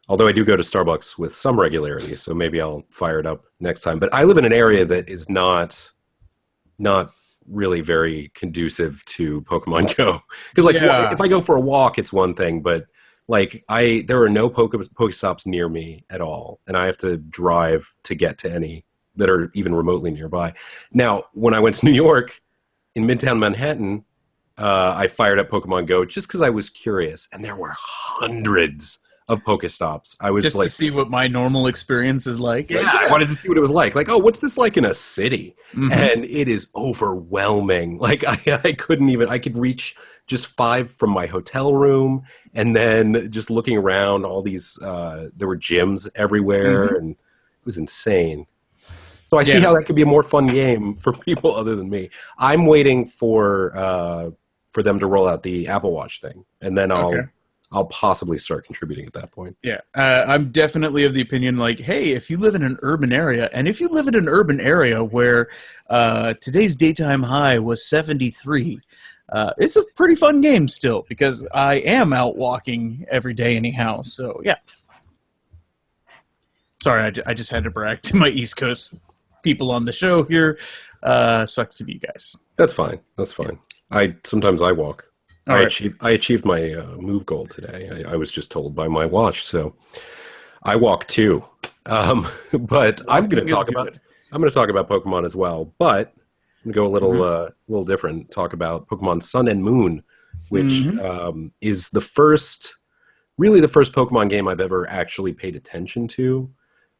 although I do go to Starbucks with some regularity, so maybe I'll fire it up next time. But I live in an area that is not really very conducive to Pokemon Go. Because if I go for a walk, it's one thing, but there are no Pokestops near me at all, and I have to drive to get to any that are even remotely nearby. Now, when I went to New York, in Midtown Manhattan, I fired up Pokemon Go just because I was curious, and there were hundreds of Pokestops. I was just to see what my normal experience is like. Yeah, I wanted to see what it was like. What's this like in a city? Mm-hmm. And it is overwhelming. I couldn't even. I could reach just 5 from my hotel room, and then just looking around, all these. There were gyms everywhere, and it was insane. So I see how that could be a more fun game for people other than me. I'm waiting for them to roll out the Apple Watch thing, and then I'll possibly start contributing at that point. Yeah, I'm definitely of the opinion, hey, if you live in an urban area, and if you live in an urban area where today's daytime high was 73, it's a pretty fun game still, because I am out walking every day anyhow, so yeah. Sorry, I just had to brag to my East Coast people on the show here. Sucks to be you guys. That's fine. Sometimes I walk. I achieved my move goal today. I was just told by my watch, so I walk too. But I'm going to talk about Pokemon as well. But I'm going to go a little different. Talk about Pokemon Sun and Moon, which is the first Pokemon game I've ever actually paid attention to.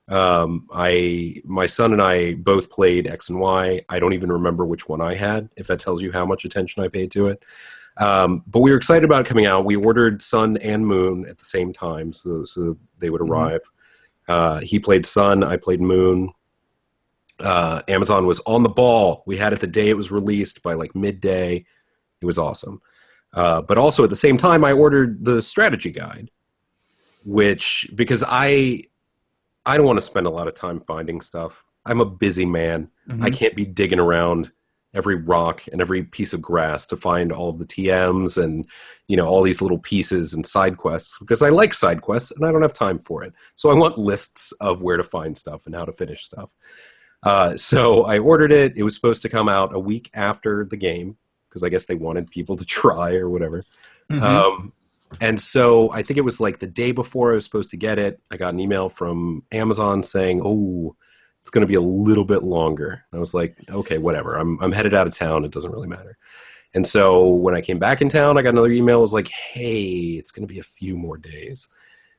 My son and I both played X and Y. I don't even remember which one I had, if that tells you how much attention I paid to it. But we were excited about it coming out. We ordered Sun and Moon at the same time, so they would arrive. He played Sun, I played Moon. Amazon was on the ball. We had it the day it was released by midday. It was awesome. But also at the same time, I ordered the strategy guide, because I don't want to spend a lot of time finding stuff. I'm a busy man. I can't be digging around every rock and every piece of grass to find all of the TMs and all these little pieces and side quests, because I like side quests and I don't have time for it. So I want lists of where to find stuff and how to finish stuff. So I ordered it. It was supposed to come out a week after the game, because I guess they wanted people to try or whatever. And so I think it was the day before I was supposed to get it, I got an email from Amazon saying, it's going to be a little bit longer. I was like, okay, whatever. I'm headed out of town. It doesn't really matter. And so when I came back in town, I got another email. It was like, hey, it's going to be a few more days.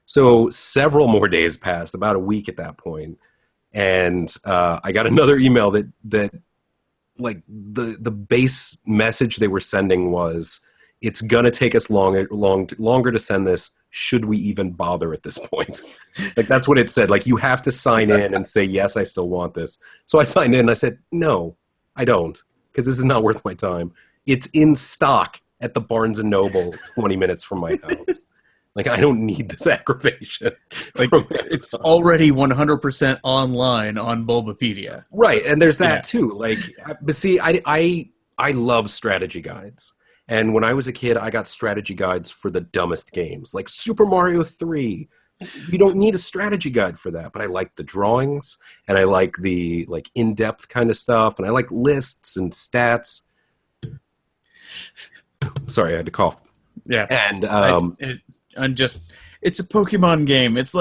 So several more days passed, about a week at that point. And I got another email that the base message they were sending was, it's going to take us longer to send this. Should we even bother at this point? That's what it said. You have to sign in and say, yes, I still want this. So I signed in and I said, no, I don't, because this is not worth my time. It's in stock at the Barnes & Noble 20 minutes from my house. I don't need this aggravation. It's already 100% online on Bulbapedia. Right, and there's that too. But see, I love strategy guides. And when I was a kid, I got strategy guides for the dumbest games, like Super Mario 3. You don't need a strategy guide for that, but I like the drawings, and I like the in-depth kind of stuff, and I like lists and stats. Sorry, I had to cough. Yeah, and it's a Pokemon game. It's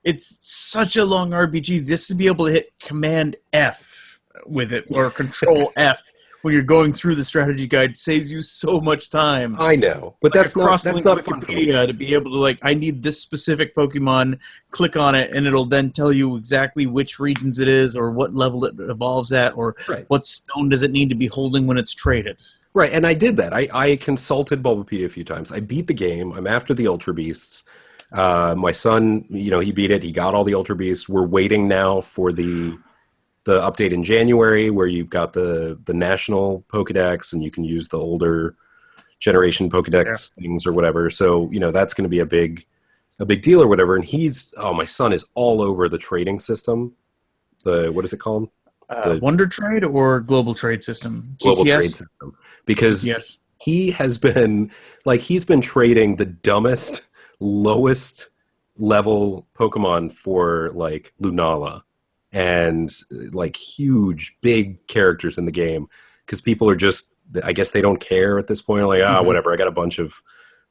it's such a long RPG. Just to be able to hit Command F with it or Control F when you're going through the strategy guide saves you so much time. I know, but that's not fun for me. To be able to I need this specific Pokemon, click on it, and it'll then tell you exactly which regions it is, or what level it evolves at, or what stone does it need to be holding when it's traded. Right, and I did that. I consulted Bulbapedia a few times. I beat the game. I'm after the Ultra Beasts. My son, he beat it. He got all the Ultra Beasts. We're waiting now for the the update in January where you've got the national Pokedex and you can use the older generation Pokedex things or whatever. So, that's going to be a big deal or whatever. And my son is all over the trading system. What is it called? Wonder Trade or Global Trade System? Global Trade System. Because he has been, he's been trading the dumbest, lowest level Pokemon for, Lunala. And huge, big characters in the game, because people are just, I guess they don't care at this point. Whatever. I got a bunch of,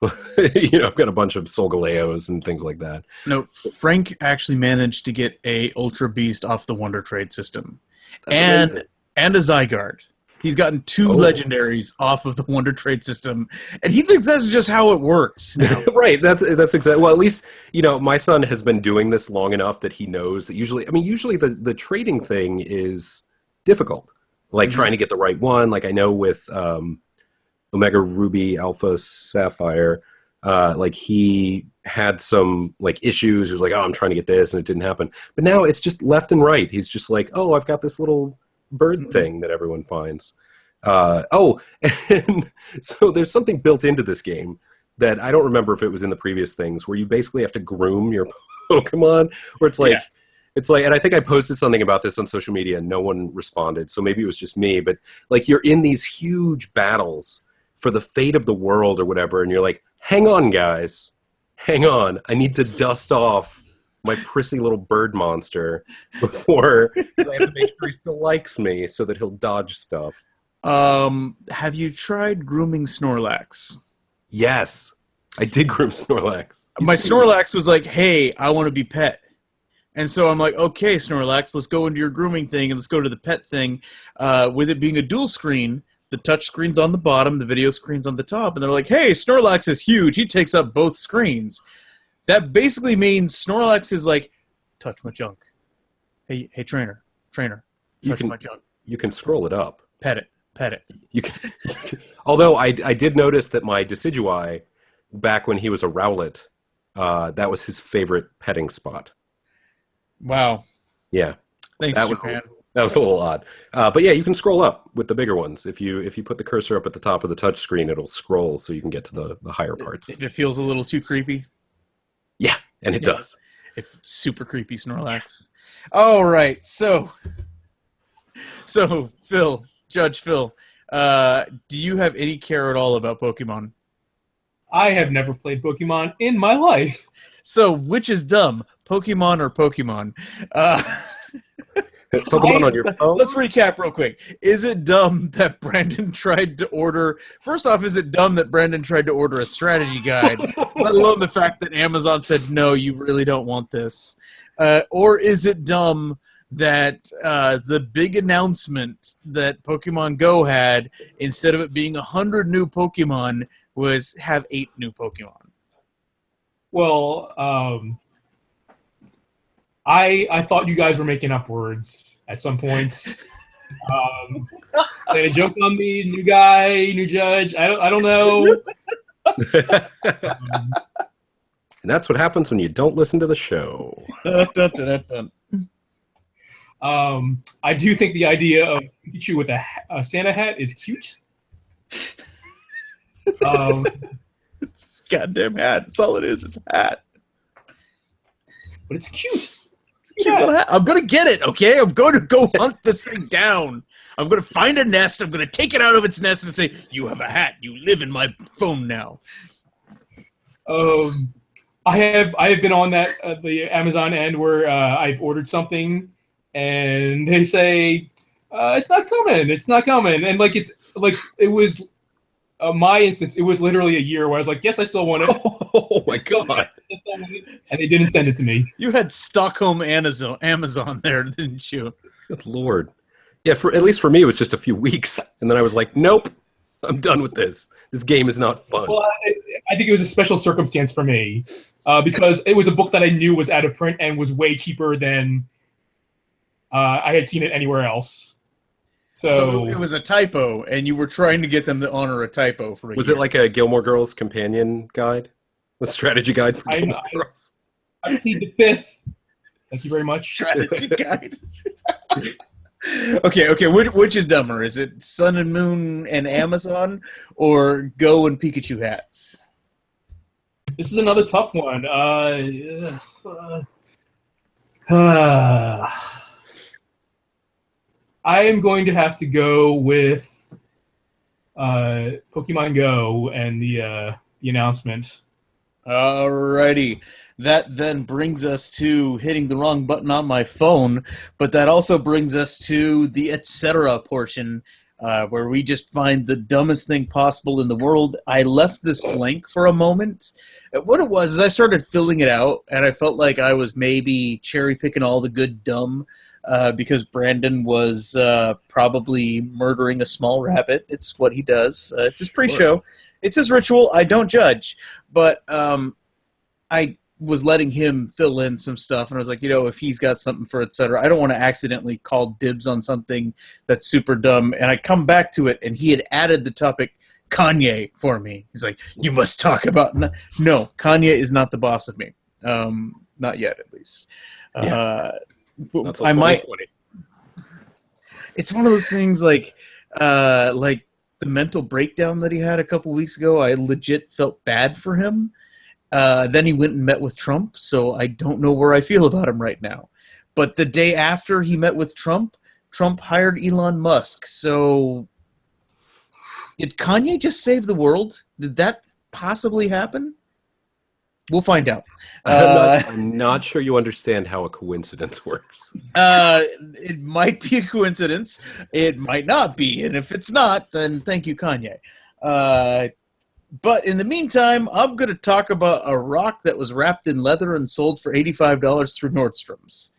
I've got a bunch of Solgaleos and things like that. No, Frank actually managed to get a Ultra Beast off the Wonder Trade system, and a Zygarde. He's gotten 2 legendaries off of the Wonder Trade system, and he thinks that's just how it works now. Right. That's exactly. Well, at least my son has been doing this long enough that he knows that usually the trading thing is difficult. Trying to get the right one. I know with Omega Ruby Alpha Sapphire, he had some issues. He was I'm trying to get this, and it didn't happen. But now it's just left and right. He's just I've got this little bird thing that everyone finds. And so there's something built into this game that I don't remember if it was in the previous things, where you basically have to groom your Pokemon, where it's and I think I posted something about this on social media and no one responded, so maybe it was just me, but you're in these huge battles for the fate of the world or whatever, and you're hang on, guys, hang on, I need to dust off my prissy little bird monster before I have to make sure he still likes me so that he'll dodge stuff. Have you tried grooming Snorlax? Yes, I did groom Snorlax. My Snorlax was hey, I want to be pet. And so I'm okay, Snorlax, let's go into your grooming thing and let's go to the pet thing. With it being a dual screen, the touch screen's on the bottom, the video screen's on the top, and they're hey, Snorlax is huge. He takes up both screens. That basically means Snorlax is touch my junk. Hey, trainer, touch my junk. You can scroll it up. Pet it. You can. Although I did notice that my Decidueye, back when he was a Rowlet, that was his favorite petting spot. Wow. Yeah. Thanks, Japan. That was a little odd. But yeah, you can scroll up with the bigger ones. If you put the cursor up at the top of the touch screen, it'll scroll so you can get to the higher parts. If it feels a little too creepy. Yeah, and it does. It's super creepy Snorlax. All right, so Phil, Judge Phil, do you have any care at all about Pokemon? I have never played Pokemon in my life. So, which is dumb, Pokemon or Pokemon? Pokemon on your phone? Let's recap real quick. Is it dumb that Brandon tried to order... First off, is it dumb that Brandon tried to order a strategy guide, let alone the fact that Amazon said, no, you really don't want this? Or is it dumb that the big announcement that Pokemon Go had, instead of it being 100 new Pokemon, was have 8 new Pokemon? Well, I thought you guys were making up words at some points. They joked on me, new guy, new judge. I don't know. And that's what happens when you don't listen to the show. I do think the idea of Pikachu with a Santa hat is cute. It's a goddamn hat. That's all it is. It's a hat. But it's cute. I'm going to get it, okay? I'm going to go hunt this thing down. I'm going to find a nest. I'm going to take it out of its nest and say, you have a hat. You live in my phone now. I have been on that the Amazon end where I've ordered something and they say it's not coming, and it was my instance. It was literally a year where I was like, yes, I still want it. Oh my god! And they didn't send it to me. You had Stockholm Amazon there, didn't you? Good lord! Yeah, at least for me, it was just a few weeks, and then I was like, nope, I'm done with this. This game is not fun. Well, I think it was a special circumstance for me because it was a book that I knew was out of print and was way cheaper than I had seen it anywhere else. So it was a typo, and you were trying to get them to honor a typo for a Was year. it like a Gilmore Girls companion guide? A strategy guide for Gilmore Girls? I plead the fifth. Thank you very much. Strategy guide. Okay. Which is dumber? Is it Sun and Moon and Amazon, or Go and Pikachu hats? This is another tough one. I am going to have to go with Pokemon Go and the announcement. Alrighty. That then brings us to hitting the wrong button on my phone, but that also brings us to the etc. portion, where we just find the dumbest thing possible in the world. I left this blank for a moment. What it was is I started filling it out, and I felt like I was maybe cherry-picking all the good dumb, because Brandon was probably murdering a small rabbit. It's what he does. It's his pre-show. It's his ritual. I don't judge. But I was letting him fill in some stuff, and I was like, if he's got something for etc., I don't want to accidentally call dibs on something that's super dumb. And I come back to it, and he had added the topic Kanye for me. He's like, you must talk about... No, Kanye is not the boss of me. Not yet, at least. Yeah. I might... It's one of those things like the mental breakdown that he had a couple weeks ago. I legit felt bad for him. Then he went and met with Trump, so I don't know where I feel about him right now. But the day after he met with Trump, Trump hired Elon Musk. So did Kanye just save the world? Did that possibly happen? We'll find out. I'm not sure you understand how a coincidence works. It might be a coincidence. It might not be. And if it's not, then thank you, Kanye. But in the meantime, I'm going to talk about a rock that was wrapped in leather and sold for $85 through Nordstrom's.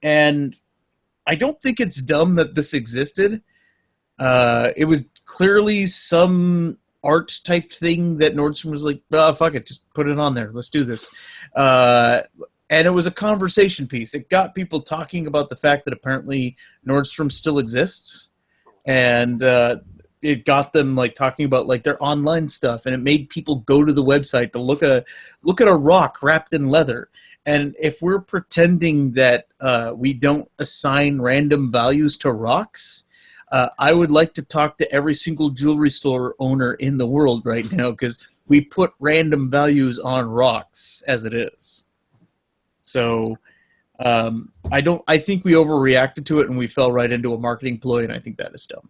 And I don't think it's dumb that this existed. It was clearly some art type thing that Nordstrom was like, oh, fuck it, just put it on there. Let's do this. And it was a conversation piece. It got people talking about the fact that apparently Nordstrom still exists. And it got them like talking about like their online stuff, and it made people go to the website to look at a rock wrapped in leather. And if we're pretending that we don't assign random values to rocks, I would like to talk to every single jewelry store owner in the world right now, because we put random values on rocks as it is. So I think we overreacted to it, and we fell right into a marketing ploy, and I think that is dumb.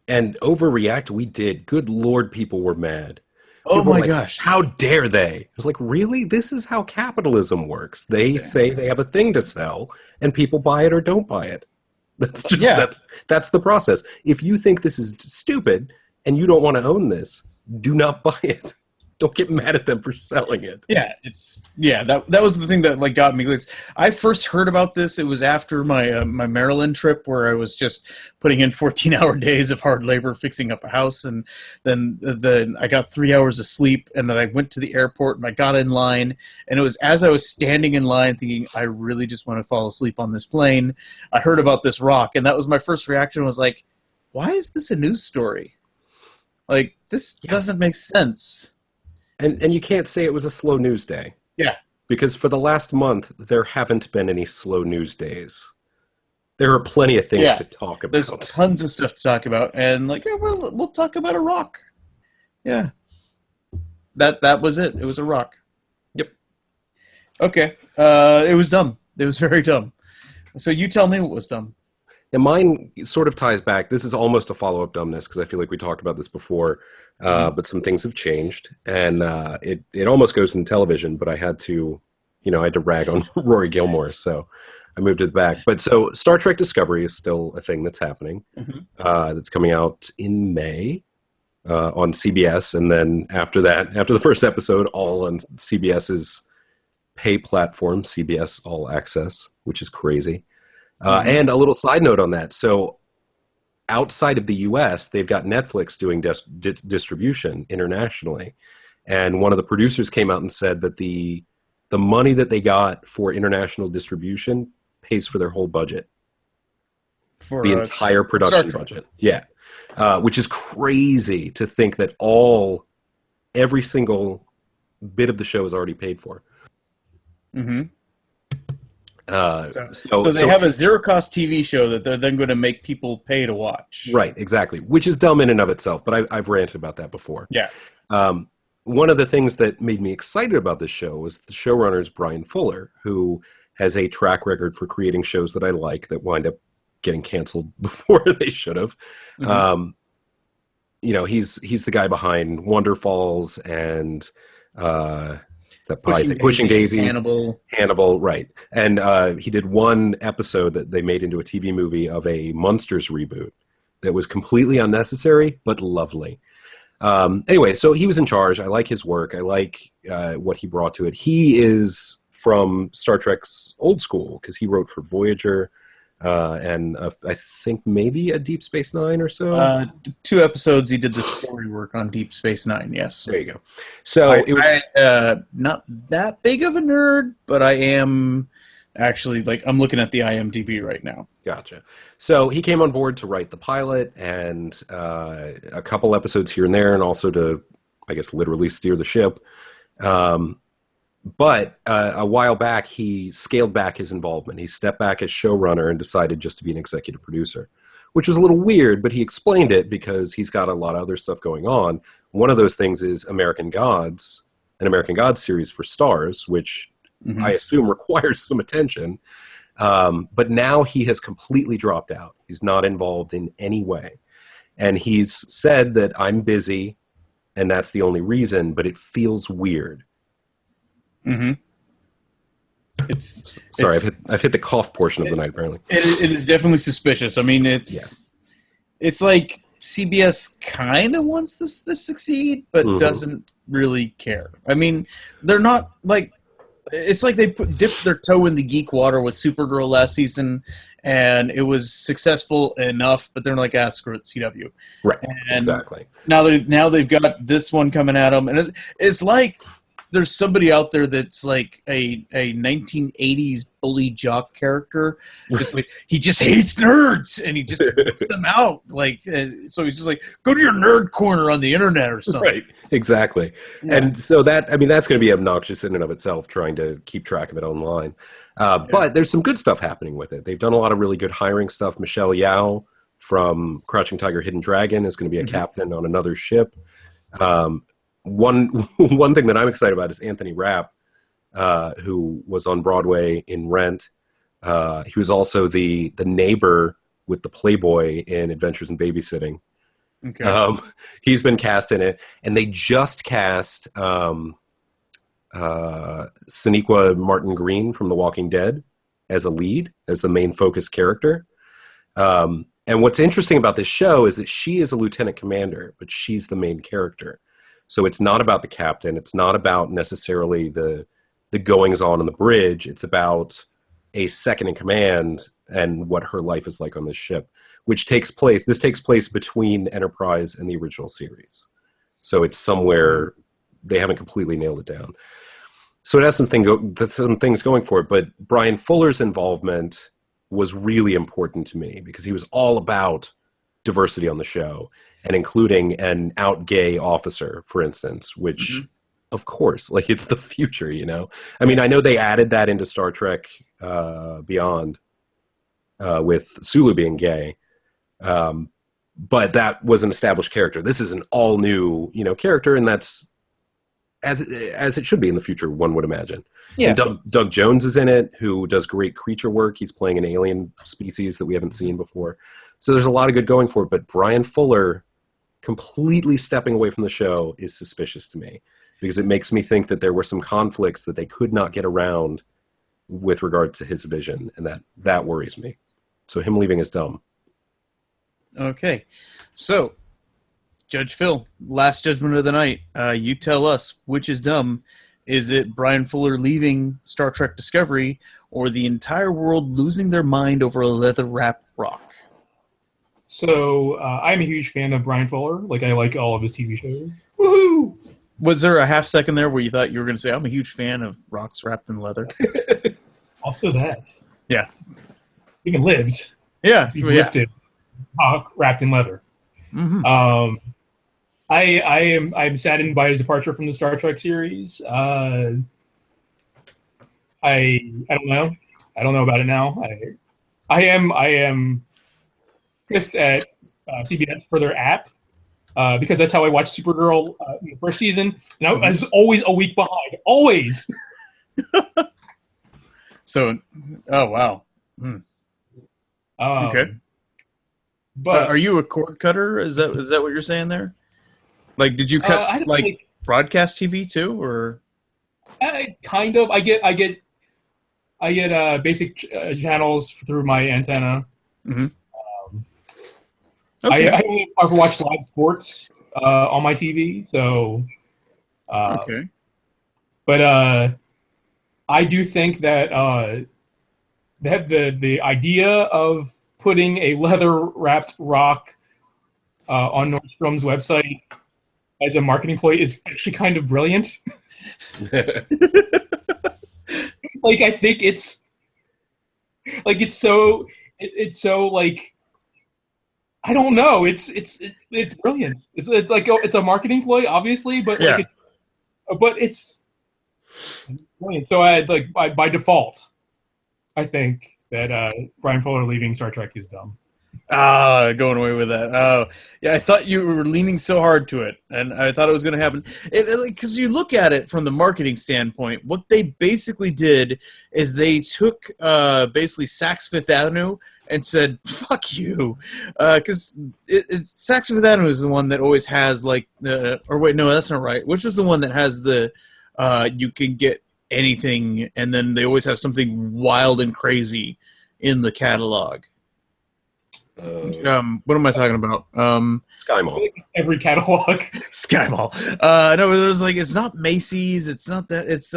And overreact, we did. Good Lord, people were mad. Oh my gosh. How dare they? I was like, really? This is how capitalism works. They say they have a thing to sell, and people buy it or don't buy it. That's just that's the process. If you think this is stupid and you don't want to own this, do not buy it. Don't get mad at them for selling it. That was the thing that like got me. I first heard about this. It was after my my Maryland trip, where I was just putting in 14-hour days of hard labor fixing up a house, and then I got 3 hours of sleep, and then I went to the airport and I got in line, and it was as I was standing in line thinking I really just want to fall asleep on this plane, I heard about this rock, and that was my first reaction. Was like, why is this a news story? Like, this doesn't make sense. And you can't say it was a slow news day. Yeah. Because for the last month, there haven't been any slow news days. There are plenty of things to talk about. There's tons of stuff to talk about. And like, we'll talk about a rock. Yeah. That was it. It was a rock. Yep. Okay. It was dumb. It was very dumb. So you tell me what was dumb. And mine sort of ties back. This is almost a follow-up dumbness, because I feel like we talked about this before, but some things have changed, and it almost goes in television. But I had to rag on Rory Gilmore, so I moved it back. But so Star Trek Discovery is still a thing that's happening. That's coming out in May on CBS, and then after that, after the first episode, all on CBS's pay platform, CBS All Access, which is crazy. And a little side note on that. So outside of the US, they've got Netflix doing distribution internationally. And one of the producers came out and said that the money that they got for international distribution pays for their whole budget. For the entire production budget. Yeah. Which is crazy to think that every single bit of the show is already paid for. So they have a zero-cost TV show that they're then going to make people pay to watch. Right, exactly, which is dumb in and of itself, but I've ranted about that before. Yeah. One of the things that made me excited about this show was the showrunner is Brian Fuller, who has a track record for creating shows that I like that wind up getting canceled before they should have. Mm-hmm. He's the guy behind Wonder Falls and Pushing Daisies, Hannibal, right? And he did one episode that they made into a TV movie of a Munsters reboot that was completely unnecessary but lovely. Anyway, so he was in charge. I like his work. I like what he brought to it. He is from Star Trek's old school because he wrote for Voyager. And I think maybe a Deep Space Nine or so. 2 episodes. He did the story work on Deep Space Nine. Yes, there you go. So I not that big of a nerd, but I am actually I'm looking at the IMDb right now. Gotcha. So he came on board to write the pilot and a couple episodes here and there, and also to, I guess, literally steer the ship. But a while back, he scaled back his involvement. He stepped back as showrunner and decided just to be an executive producer, which was a little weird, but he explained it because he's got a lot of other stuff going on. One of those things is American Gods, an American Gods series for Stars, which I assume requires some attention. But now he has completely dropped out. He's not involved in any way. And he's said that I'm busy, and that's the only reason, but it feels weird. Mm-hmm. I've hit the cough portion of the night, apparently. It is definitely suspicious. I mean, it's like CBS kind of wants this to succeed, but doesn't really care. I mean, they're not like... It's like they dipped their toe in the geek water with Supergirl last season, and it was successful enough, but they're like, screw it, CW. Right, and exactly. Now they've got this one coming at them, and it's like there's somebody out there that's like a 1980s bully jock character. Just like, he just hates nerds, and he just puts them out. So he's just like, go to your nerd corner on the internet or something. Right, exactly. Yeah. And so that's going to be obnoxious in and of itself, trying to keep track of it online. But there's some good stuff happening with it. They've done a lot of really good hiring stuff. Michelle Yeoh from Crouching Tiger, Hidden Dragon is going to be a captain on another ship. One thing that I'm excited about is Anthony Rapp, who was on Broadway in Rent. He was also the neighbor with the Playboy in Adventures in Babysitting. Okay. He's been cast in it, and they just cast Sonequa Martin Green from The Walking Dead as a lead, as the main focus character. And what's interesting about this show is that she is a lieutenant commander, but she's the main character. So it's not about the captain. It's not about necessarily the goings-on the bridge. It's about a second in command and what her life is like on this ship, which takes place between Enterprise and the original series. So it's somewhere they haven't completely nailed it down. So it has some things going for it. But Brian Fuller's involvement was really important to me because he was all about diversity on the show, and including an out gay officer, for instance, which, of course, it's the future, I mean, I know they added that into Star Trek Beyond with Sulu being gay, but that was an established character. This is an all new, character, and that's as it should be in the future, one would imagine. Yeah. And Doug Jones is in it, who does great creature work. He's playing an alien species that we haven't seen before. So there's a lot of good going for it, but Brian Fuller completely stepping away from the show is suspicious to me, because it makes me think that there were some conflicts that they could not get around with regard to his vision, and that worries me. So him leaving is dumb. Okay. So, Judge Phil, last judgment of the night. You tell us which is dumb. Is it Brian Fuller leaving Star Trek Discovery, or the entire world losing their mind over a leather-wrapped rock? So, I'm a huge fan of Brian Fuller. I like all of his TV shows. Woohoo! Was there a half second there where you thought you were going to say, I'm a huge fan of rocks wrapped in leather? Also that. Yeah. Even lived. Yeah. He lifted rock wrapped in leather. Mm-hmm. I'm saddened by his departure from the Star Trek series. I don't know. I don't know about it now. I am pissed at CBS for their app because that's how I watched Supergirl in the first season, and I was always a week behind. Always. So, oh wow. Okay. But are you a cord cutter? Is that what you're saying there? Like, did you cut broadcast TV too, or? Kind of. I get basic channels through my antenna. Mm-hmm. Okay. I only ever watch live sports on my TV, so. Okay. But I do think that the idea of putting a leather-wrapped rock on Nordstrom's website as a marketing ploy is actually kind of brilliant. Like, I think it's so like, I don't know. It's brilliant. It's like it's a marketing ploy, obviously, but but it's brilliant. So by default, I think that Brian Fuller leaving Star Trek is dumb. Going away with that. Oh, yeah, I thought you were leaning so hard to it, and I thought it was going to happen. Because you look at it from the marketing standpoint, what they basically did is they took basically Saks Fifth Avenue and said, fuck you. Because Saks Fifth Avenue is the one that always has, like, or wait, no, that's not right. Which is the one that has the, you can get anything, and then they always have something wild and crazy in the catalog. What am I talking about? Sky Mall. Every catalog. Sky Mall. No, it was like, it's not Macy's. It's not that. It's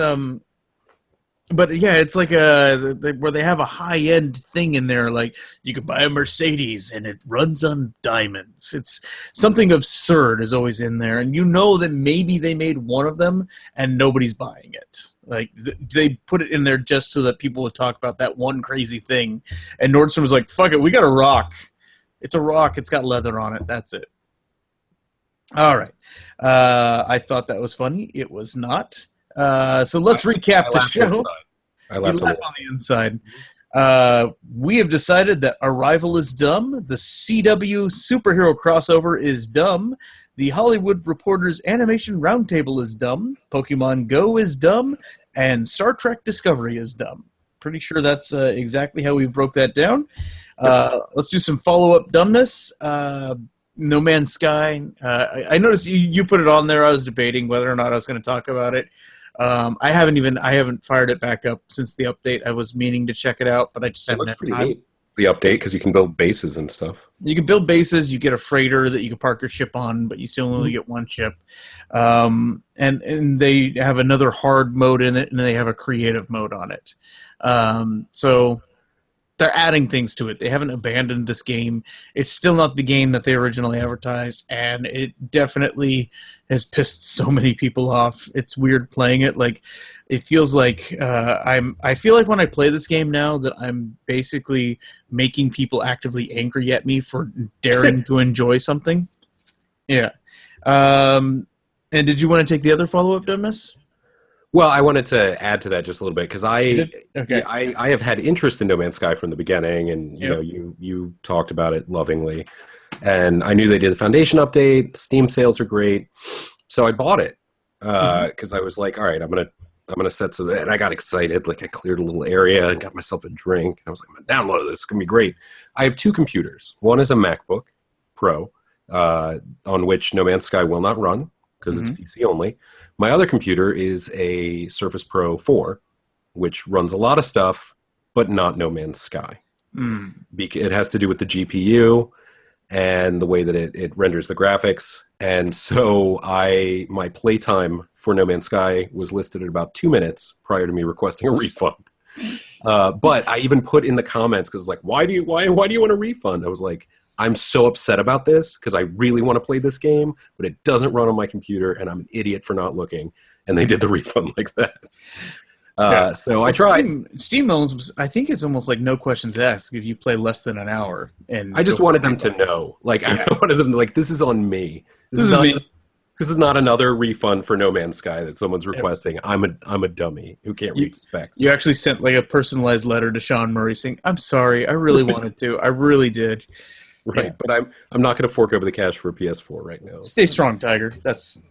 but yeah, it's like where they have a high end thing in there. Like, you could buy a Mercedes and it runs on diamonds. It's something absurd is always in there, and you know that maybe they made one of them and nobody's buying it. Like, they put it in there just so that people would talk about that one crazy thing. And Nordstrom was like, fuck it, we got a rock. It's a rock. It's got leather on it. That's it. All right. I thought that was funny. It was not. So let's recap the show. I laughed on the inside. We have decided that Arrival is dumb. The CW superhero crossover is dumb. The Hollywood Reporters Animation Roundtable is dumb. Pokemon Go is dumb. And Star Trek Discovery is dumb. Pretty sure that's exactly how we broke that down. Let's do some follow-up dumbness. No Man's Sky. I noticed you put it on there. I was debating whether or not I was going to talk about it. I haven't fired it back up since the update. I was meaning to check it out, but I just haven't had time. Neat, the update, because you can build bases and stuff. You can build bases. You get a freighter that you can park your ship on, but you still only get one ship. And they have another hard mode in it, and they have a creative mode on it. So they're adding things to it. They haven't abandoned this game. It's still not the game that they originally advertised, and it definitely has pissed so many people off. It's weird playing it. Like, it feels like I feel like when I play this game now that I'm basically making people actively angry at me for daring to enjoy something. Yeah. And did you want to take the other follow-up, Dumbness? Well, I wanted to add to that just a little bit, because I have had interest in No Man's Sky from the beginning, and you talked about it lovingly, and I knew they did the Foundation update. Steam sales are great, so I bought it because I was like, all right, I'm gonna set so that, and I got excited. Like, I cleared a little area and got myself a drink. And I was like, I'm gonna download this. It's gonna be great. I have two computers. One is a MacBook Pro, on which No Man's Sky will not run because it's PC only. My other computer is a Surface Pro 4, which runs a lot of stuff, but not No Man's Sky. It has to do with the GPU and the way that it renders the graphics. And so my playtime for No Man's Sky was listed at about 2 minutes prior to me requesting a refund. But I even put in the comments, because it's like, why do you want a refund? I was like, I'm so upset about this because I really want to play this game, but it doesn't run on my computer, and I'm an idiot for not looking. And they did the refund like that. So I tried. Steam owns, I think it's almost like no questions asked if you play less than an hour. And I just wanted them to know. Like, I wanted them to, like, this is on me. This is me. This is not another refund for No Man's Sky that someone's requesting. I'm a dummy who can't read specs. You actually sent like a personalized letter to Sean Murray saying, "I'm sorry, I really wanted to. I really did." Right, Yeah. but I'm not going to fork over the cash for a PS4 right now. Stay strong, Tiger. That's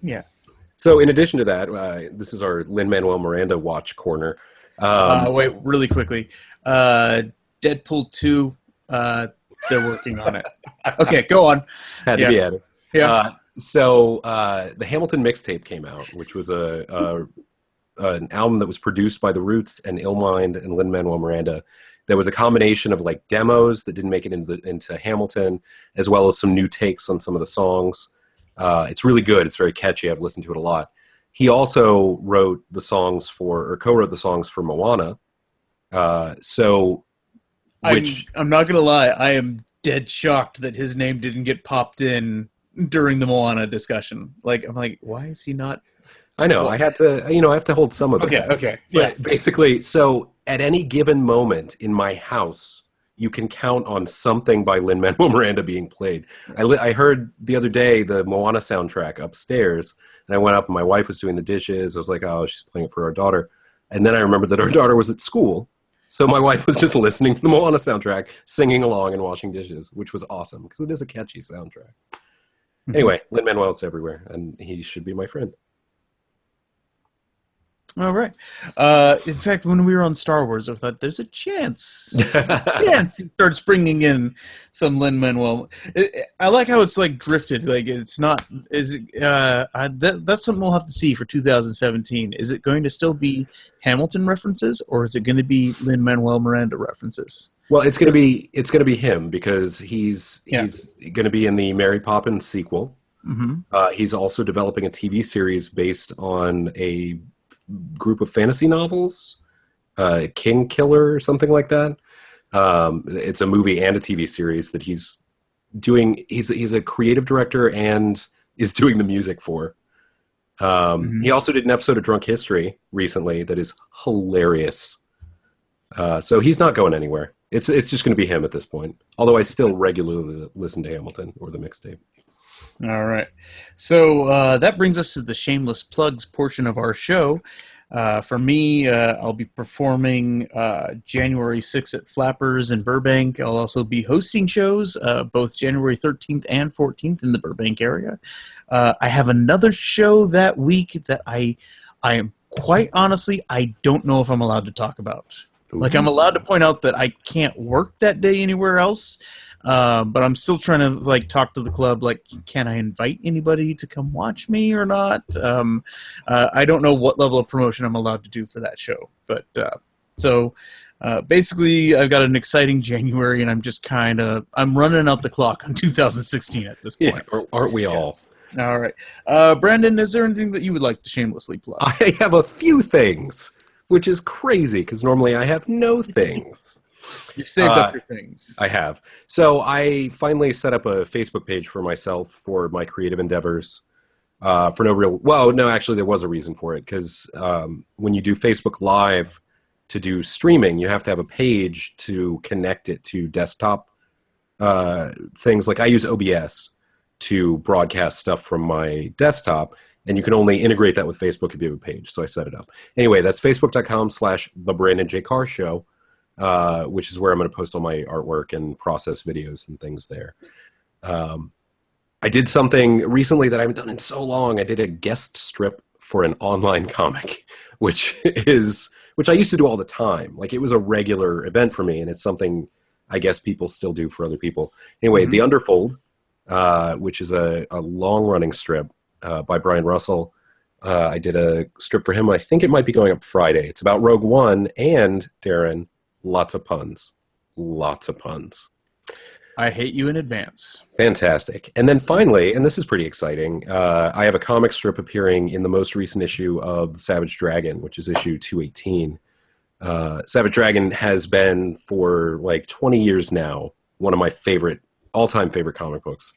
So in addition to that, this is our Lin-Manuel Miranda watch corner. Wait, really quickly. Deadpool 2, they're working on it. Okay, go on. Had to be added. Yeah. So the Hamilton mixtape came out, which was an album that was produced by The Roots and Illmind and Lin-Manuel Miranda. There was a combination of like demos that didn't make it into Hamilton, as well as some new takes on some of the songs. It's really good. It's very catchy. I've listened to it a lot. He also co-wrote the songs for Moana. I'm not gonna lie, I am dead shocked that his name didn't get popped in during the Moana discussion. Like, I'm like, why is he not? I know. I have to hold some of it. Okay. But basically, so at any given moment in my house, you can count on something by Lin-Manuel Miranda being played. I heard the other day the Moana soundtrack upstairs, and I went up and my wife was doing the dishes. I was like, oh, she's playing it for our daughter. And then I remembered that our daughter was at school. So my wife was just listening to the Moana soundtrack, singing along and washing dishes, which was awesome because it is a catchy soundtrack. Anyway, Lin-Manuel's everywhere, and he should be my friend. All right. In fact, when we were on Star Wars, I thought there's a chance. He starts bringing in some Lin-Manuel. I like how it's like drifted. Like it's not. That's something we'll have to see for 2017. Is it going to still be Hamilton references, or is it going to be Lin-Manuel Miranda references? Well, it's going to be him because he's going to be in the Mary Poppins sequel. Mm-hmm. He's also developing a TV series based on a group of fantasy novels, King Killer or something like that. It's a movie and a TV series that he's doing. He's a creative director and is doing the music for. He also did an episode of Drunk History recently that is hilarious. So he's not going anywhere. It's just going to be him at this point. Although I still regularly listen to Hamilton or the mixtape. All right. So that brings us to the shameless plugs portion of our show. For me, I'll be performing January 6th at Flappers in Burbank. I'll also be hosting shows both January 13th and 14th in the Burbank area. I have another show that week that I am quite honestly, I don't know if I'm allowed to talk about. Like, I'm allowed to point out that I can't work that day anywhere else. But I'm still trying to like talk to the club. Like, can I invite anybody to come watch me or not? I don't know what level of promotion I'm allowed to do for that show. But basically, I've got an exciting January, and I'm just I'm running out the clock on 2016 at this point. Yeah, aren't we all? All right, Brandon, is there anything that you would like to shamelessly plug? I have a few things, which is crazy because normally I have no things. You've saved up your things. I have. So I finally set up a Facebook page for myself for my creative endeavors. For no real... Well, no, actually, there was a reason for it. Because when you do Facebook Live to do streaming, you have to have a page to connect it to desktop things. Like I use OBS to broadcast stuff from my desktop. And you can only integrate that with Facebook if you have a page. So I set it up. Anyway, that's facebook.com/TheBrandonJCarShow. Which is where I'm going to post all my artwork and process videos and things there. I did something recently that I haven't done in so long. I did a guest strip for an online comic, which I used to do all the time. Like, it was a regular event for me, and it's something I guess people still do for other people. Anyway, The Underfold, which is a long-running strip by Brian Russell. I did a strip for him. I think it might be going up Friday. It's about Rogue One and, Darren, lots of puns. Lots of puns. I hate you in advance. Fantastic. And then finally, and this is pretty exciting, I have a comic strip appearing in the most recent issue of Savage Dragon, which is issue 218. Savage Dragon has been for like 20 years now one of my all-time favorite comic books.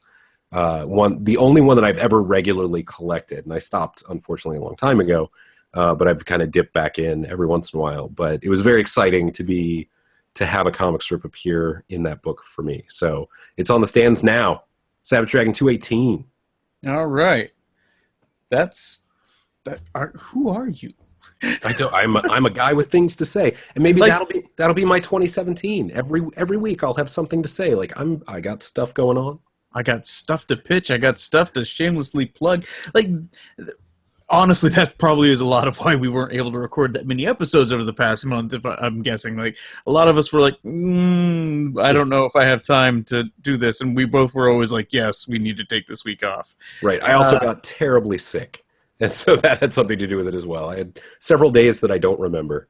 The only one that I've ever regularly collected, and I stopped, unfortunately, a long time ago. But I've kind of dipped back in every once in a while. But it was very exciting to have a comic strip appear in that book for me. So it's on the stands now. Savage Dragon 218. All right. Who are you? I'm a guy with things to say, and maybe that'll be my 2017. Every week I'll have something to say. Like I got stuff going on. I got stuff to pitch. I got stuff to shamelessly plug. Like, honestly, that probably is a lot of why we weren't able to record that many episodes over the past month. If I'm guessing, like a lot of us were like, I don't know if I have time to do this, and we both were always like, yes, we need to take this week off. Right. I also got terribly sick. And so that had something to do with it as well. I had several days that I don't remember.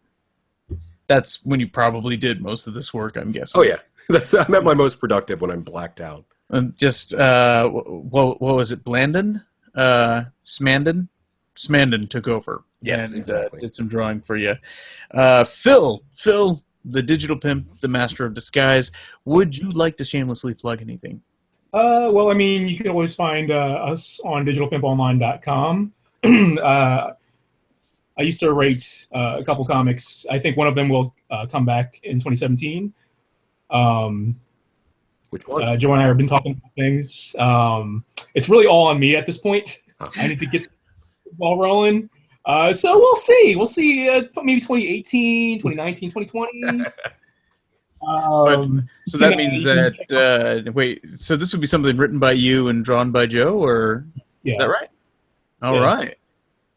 That's when you probably did most of this work, I'm guessing. Oh, yeah. I'm at my most productive when I'm blacked out. And just, what was it, Blandon? Smandon? Smandon took over. Yes, and, exactly. Did some drawing for you. Phil, the digital pimp, the master of disguise, would you like to shamelessly plug anything? Well, I mean, you can always find us on digitalpimponline.com. I used to rate a couple comics. I think one of them will come back in 2017. Which one? Joe and I have been talking about things. It's really all on me at this point. I need to get the ball rolling. So we'll see. We'll see. Maybe 2018, 2019, 2020. So that means that wait. So this would be something written by you and drawn by Joe, or is that right? All right.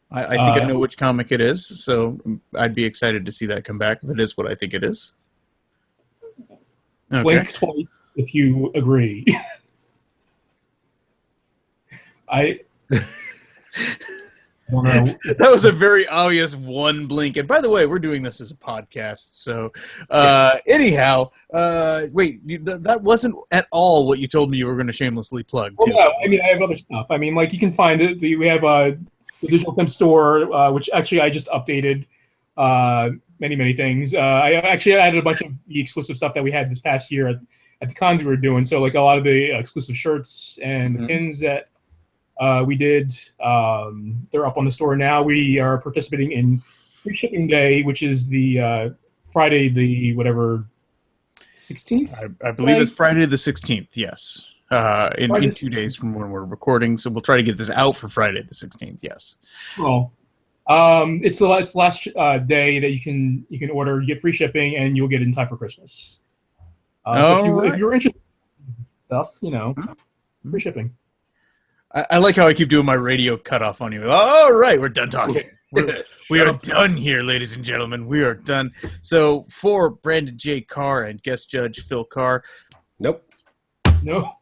I think I know which comic it is, so I'd be excited to see that come back if it is what I think it is. Okay. Blink twice if you agree. I don't know. That was a very obvious one blink. And by the way, we're doing this as a podcast, so anyhow, wait, that wasn't at all what you told me you were going to shamelessly plug. Well, no, I mean, I have other stuff. I mean, like you can find it. We have the Digital Pimp store, which actually I just updated. Many things. I actually added a bunch of the exclusive stuff that we had this past year at the cons we were doing. So like a lot of the exclusive shirts and pins that we did, they're up on the store now. We are participating in Free Shipping Day, which is the Friday the 16th. I believe it's Friday the 16th. Yes. In 2 days from when we're recording, so we'll try to get this out for Friday the 16th. Yes. Well, it's the last day that you can order. You get free shipping, and you'll get it in time for Christmas. So if you're interested in stuff, free shipping. I like how I keep doing my radio cutoff on you. All right, we're done talking. We are done here, ladies and gentlemen. We are done. So for Brandon J. Carr and guest judge Phil Carr. Nope. No.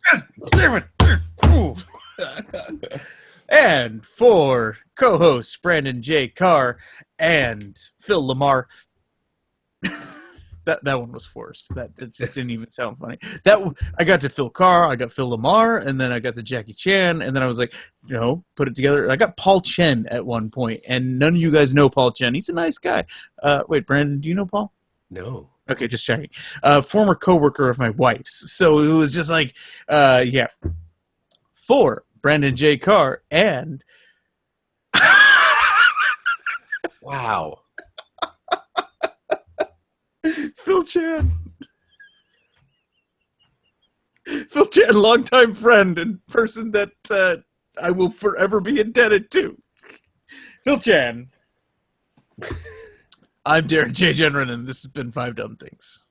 And for co-hosts Brandon J. Carr and Phil Lamar. That one was forced. That just didn't even sound funny. I got to Phil Carr, I got Phil Lamar, and then I got to Jackie Chan, and then I was like, put it together. I got Paul Chen at one point, and none of you guys know Paul Chen. He's a nice guy. Wait, Brandon, do you know Paul? No. Okay, just checking. Former coworker of my wife's. So it was just like, yeah. For Brandon J. Carr and... Wow. Phil Chan. Phil Chan, longtime friend and person that I will forever be indebted to. Phil Chan. I'm Darren J. Genren, and this has been 5 Dumb Things.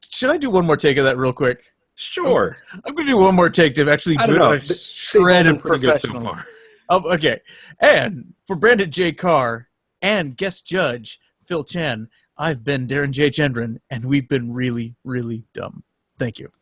Should I do one more take of that real quick? Sure. I'm going to do one more take to actually shred and pretty good so far. Okay. And for Brandon J. Carr and guest judge Phil Chan, I've been Darren J. Gendron, and we've been really, really dumb. Thank you.